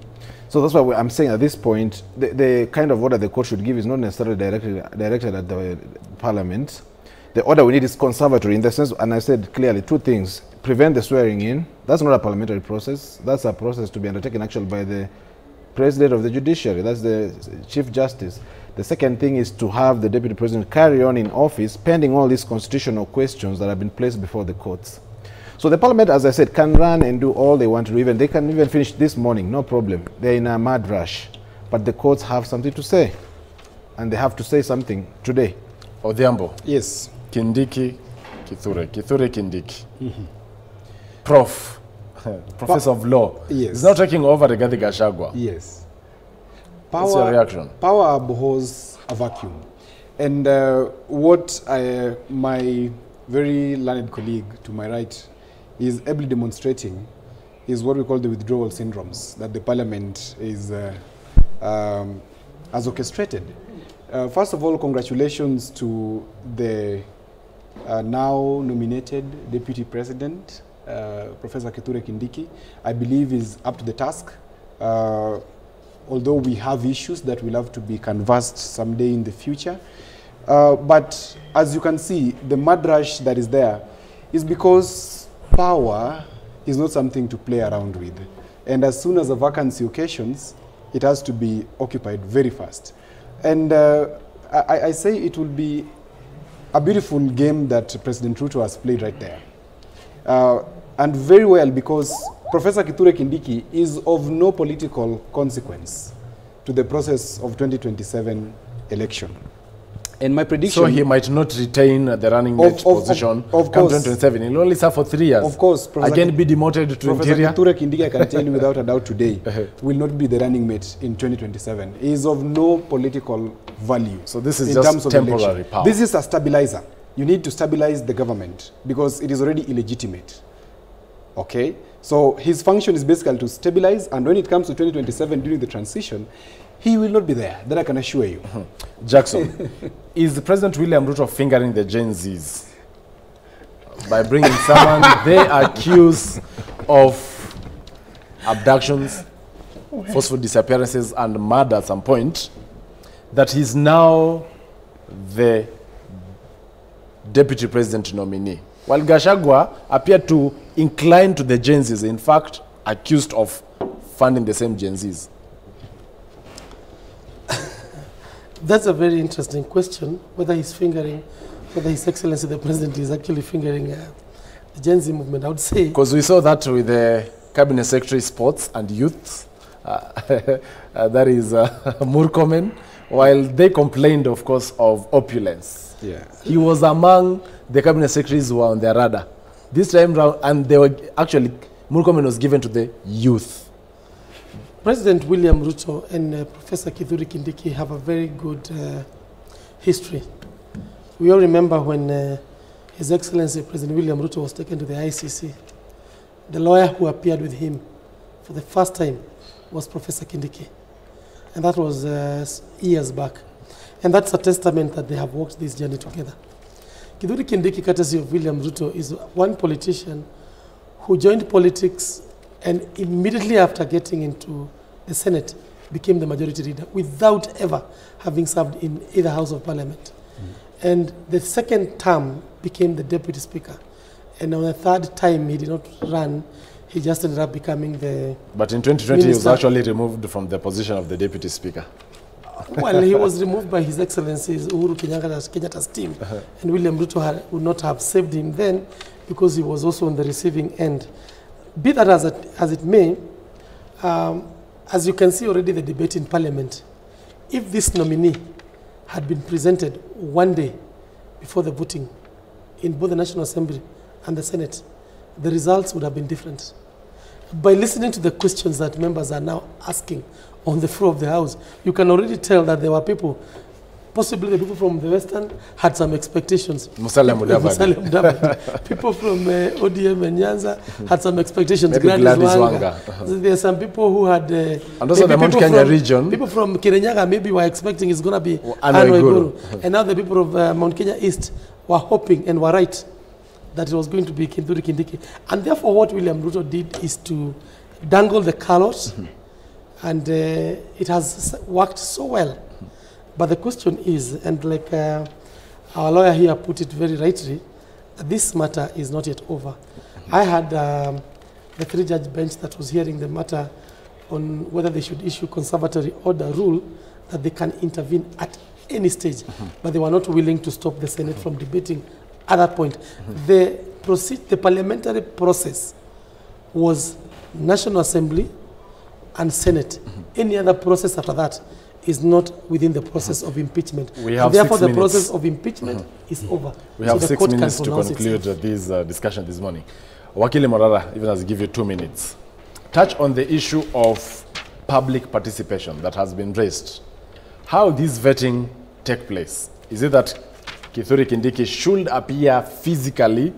So that's why I'm saying at this point, the kind of order the court should give is not necessarily directed at the parliament. The order we need is conservatory in the sense, and I said clearly two things: prevent the swearing in. That's not a parliamentary process. That's a process to be undertaken actually by the president of the judiciary. That's the chief justice. The second thing is to have the deputy president carry on in office pending all these constitutional questions that have been placed before the courts. So the parliament, as I said, can run and do all they want to do. They can even finish this morning, no problem. They're in a mad rush. But the courts have something to say. And they have to say something today. Odhiambo. Yes. Kindiki Kithure. Kithure Kindiki. Prof. Professor of Law. Yes. Is now taking over Rigathi Gachagua. Yes. What's your reaction? Power abhors a vacuum. And what my very learned colleague to my right is ably demonstrating is what we call the withdrawal syndromes that the parliament is has orchestrated. First of all, congratulations to the now nominated deputy president, Professor Kithure Kindiki. I believe is up to the task. Although we have issues that will have to be canvassed someday in the future. But as you can see, the mad rush that is there is because power is not something to play around with. And as soon as a vacancy occasions, it has to be occupied very fast. And I say it will be a beautiful game that President Ruto has played right there. And very well, because Professor Kithure Kindiki is of no political consequence to the process of 2027 election. And my prediction... So he might not retain the running mate position come 2027. He'll only serve for 3 years. Of course. Again be demoted to Interior. Professor Kithure Kindiki, I can tell you without a doubt today, will not be the running mate in 2027. He is of no political value. So this is just temporary power. This is a stabilizer. You need to stabilize the government because it is already illegitimate. Okay? So his function is basically to stabilize, and when it comes to 2027 during the transition, he will not be there. That I can assure you. Jackson, is President William Ruto fingering the Gen Zs by bringing someone they accuse of abductions, forceful disappearances, and murder at some point, that he's now the deputy president nominee? While Gachagua appeared to incline to the Gen Zs, in fact, accused of funding the same Gen Zs. That's a very interesting question, whether he's fingering, whether His Excellency the President is actually fingering the Gen Z movement, I would say. Because we saw that with the Cabinet Secretary Sports and Youth, that is Murkomen, while they complained, of course, of opulence. Yeah. He was among the Cabinet Secretaries who were on their radar. This time round, and they were actually, Murkomen was given to the youth. President William Ruto and Professor Kithure Kindiki have a very good history. We all remember when His Excellency President William Ruto was taken to the ICC. The lawyer who appeared with him for the first time was Professor Kindiki. And that was years back. And that's a testament that they have walked this journey together. Kithure Kindiki, courtesy of William Ruto, is one politician who joined politics and immediately after getting into the Senate became the majority leader without ever having served in either House of Parliament. And the second term became the deputy speaker. And on the third time he did not run, he just ended up becoming the But in 2020 he was actually removed from the position of the deputy speaker. Well, he was removed by His Excellency Uhuru Kenyatta's team. And William Ruto would not have saved him then because he was also on the receiving end. Be that as it may, as you can see already the debate in Parliament, if this nominee had been presented one day before the voting in both the National Assembly and the Senate, the results would have been different. By listening to the questions that members are now asking on the floor of the House, you can already tell that there were people Possibly the people from the Western had some expectations. Musalia Mudavadi. People from ODM and Nyanza had some expectations. Maybe Gladys Wanga. There are some people who had... and also the Mount Kenya region. People from Kirinyaga maybe were expecting it's going to be Anne Waiguru. And now the people of Mount Kenya East were hoping and were right that it was going to be Kithure Kindiki. And therefore what William Ruto did is to dangle the carrot, and it has worked so well. But the question is, and like our lawyer here put it very rightly, this matter is not yet over. I had the 3-judge bench that was hearing the matter on whether they should issue conservatory order rule that they can intervene at any stage, but they were not willing to stop the Senate from debating at that point. The parliamentary process was National Assembly and Senate. Any other process after that is not within the process of impeachment. We have therefore, 6 the minutes. process of impeachment is over. We have the 6 court minutes can to pronounce conclude itself. this discussion this morning. Wakili Morara, even as I give you 2 minutes, touch on the issue of public participation that has been raised. How this vetting take place? Is it that Kithure Kindiki should appear physically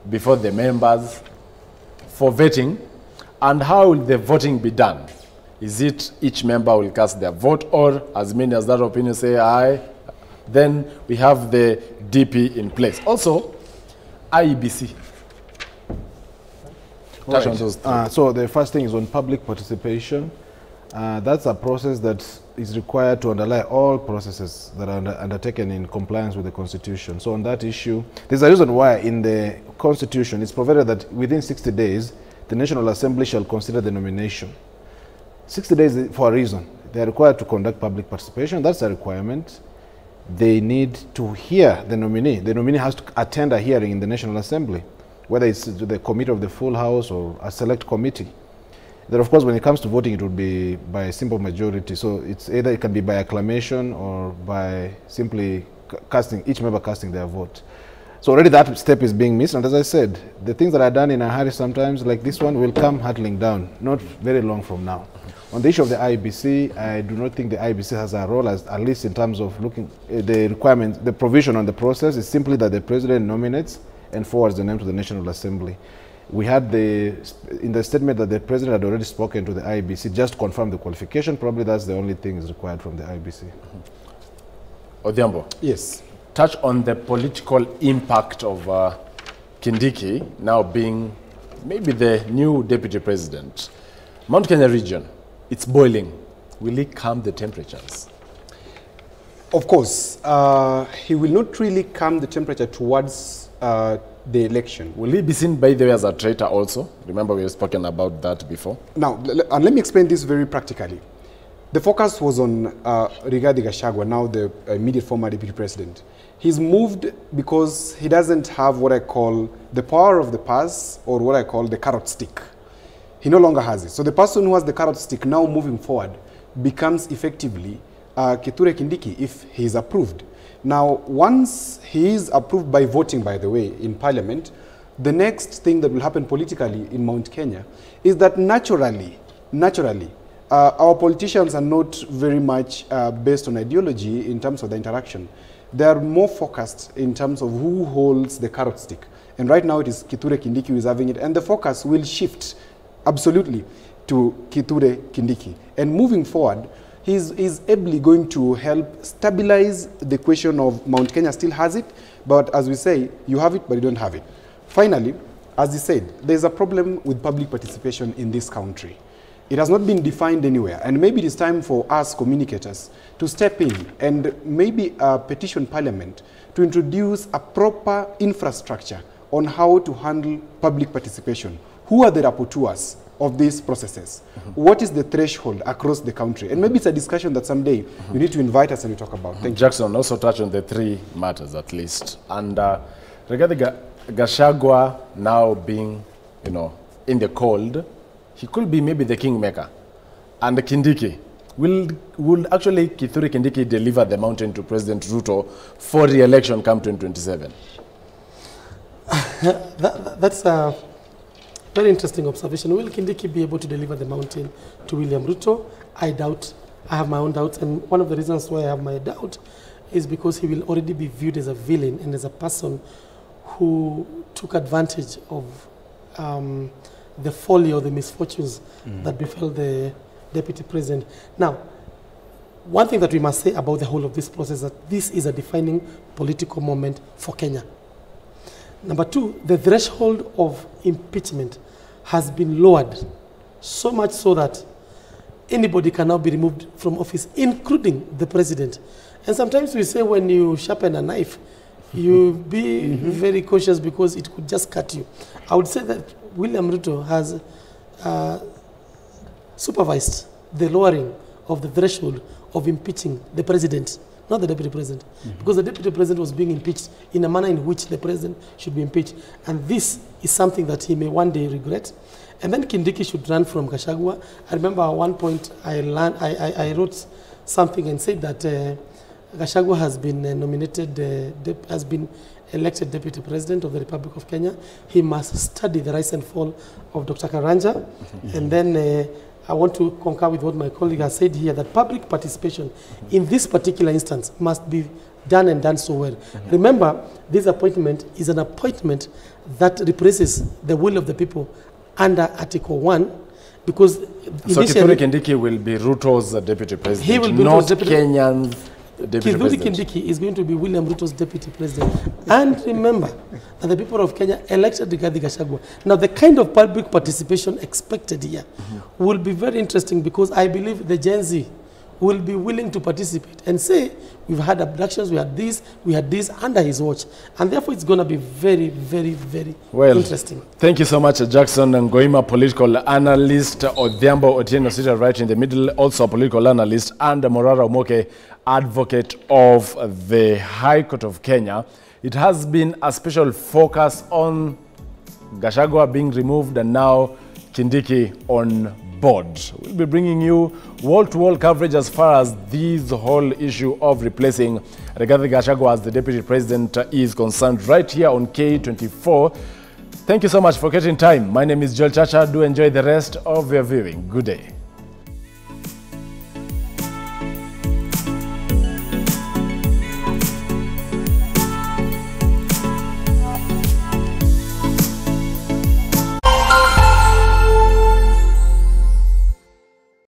before the members for vetting? And how will the voting be done? Is it each member will cast their vote, or as many as that opinion say aye, then we have the DP in place? Also, IEBC. Touch on those so the first thing is on public participation. That's a process that is required to underlie all processes that are undertaken in compliance with the Constitution. So on that issue, there's a reason why in the Constitution it's provided that within 60 days, the National Assembly shall consider the nomination. 60 days for a reason. They are required to conduct public participation. That's a requirement. They need to hear the nominee. The nominee has to attend a hearing in the National Assembly, whether it's the committee of the full house or a select committee. Then, of course, when it comes to voting, it would be by a simple majority. So it's either it can be by acclamation or by simply casting, each member casting their vote. So already that step is being missed. And as I said, the things that are done in a hurry sometimes, like this one, will come hurtling down, not very long from now. On the issue of the IEBC, I do not think the IEBC has a role, at least in terms of looking the requirements, the provision on the process is simply that the president nominates and forwards the name to the National Assembly. We had in the statement that the president had already spoken to the IEBC, just confirm the qualification. Probably that's the only thing is required from the IEBC. Odhiambo. Yes. Touch on the political impact of Kindiki now being maybe the new deputy president. Mount Kenya region, it's boiling. Will he calm the temperatures? Of course. He will not really calm the temperature towards the election. Will he be seen, by the way, as a traitor also? Remember, we have spoken about that before. Now, and let me explain this very practically. The focus was on Rigathi Gachagua, now the immediate former deputy president. He's moved because he doesn't have what I call the power of the purse, or what I call the carrot stick. He no longer has it. So the person who has the carrot stick now moving forward becomes effectively Kithure Kindiki if he is approved. Now, once he is approved by voting, by the way, in Parliament, the next thing that will happen politically in Mount Kenya is that naturally, our politicians are not very much based on ideology in terms of the interaction. They are more focused in terms of who holds the carrot stick. And right now it is Kithure Kindiki who is having it. And the focus will shift absolutely to Kithure Kindiki. And moving forward, he's ably going to help stabilize the question of Mount Kenya still has it, but as we say, you have it, but you don't have it. Finally, as he said, there's a problem with public participation in this country. It has not been defined anywhere, and maybe it is time for us communicators to step in and maybe petition Parliament to introduce a proper infrastructure on how to handle public participation. Who are the rapporteurs of these processes? What is the threshold across the country? And maybe it's a discussion that someday you need to invite us and we talk about. Thank you. Jackson, also touch on the 3 matters at least. And regarding Gachagua now being, in the cold, he could be maybe the kingmaker. And Kindiki, will actually Kithure Kindiki deliver the mountain to President Ruto for re-election come 2027? That's a very interesting observation. Will Kindiki be able to deliver the mountain to William Ruto? I doubt. I have my own doubts. And one of the reasons why I have my doubt is because he will already be viewed as a villain and as a person who took advantage of the folly or the misfortunes that befell the deputy president. Now, one thing that we must say about the whole of this process is that this is a defining political moment for Kenya. Number two, the threshold of impeachment has been lowered, so much so that anybody can now be removed from office, including the president. And sometimes we say when you sharpen a knife, you be very cautious because it could just cut you. I would say that William Ruto has supervised the lowering of the threshold of impeaching the president, not the deputy president, because the deputy president was being impeached in a manner in which the president should be impeached. And this is something that he may one day regret. And then Kindiki should run from Gachagua. I remember at one point I wrote something and said that Gachagua has been has been elected deputy president of the Republic of Kenya. He must study the rise and fall of Dr. Karanja. And then I want to concur with what my colleague has said here, that public participation in this particular instance must be done and done so well. Remember, this appointment is an appointment that represents the will of the people under Article 1, because so Kithure Kindiki will be Ruto's deputy president, he will be not deputy Kenyan's deputy president. Kindiki is going to be William Ruto's deputy president. And remember that the people of Kenya elected Rigathi Gachagua. Now, the kind of public participation expected here will be very interesting, because I believe the Gen Z will be willing to participate and say, we've had abductions, we had this under his watch. And therefore, it's going to be very, very, very interesting. Thank you so much, Jackson Ngoima, political analyst, Odhiambo Otieno, seated right in the middle, also a political analyst, and Morara Omoke, advocate of the High Court of Kenya. It has been a special focus on Gachagua being removed and now Kindiki on board. We'll be bringing you wall-to-wall coverage as far as this whole issue of replacing Rigathi Gachagua as the deputy president is concerned, right here on K24. Thank you so much for getting time. My name is Joel Chacha. Do enjoy the rest of your viewing. Good day.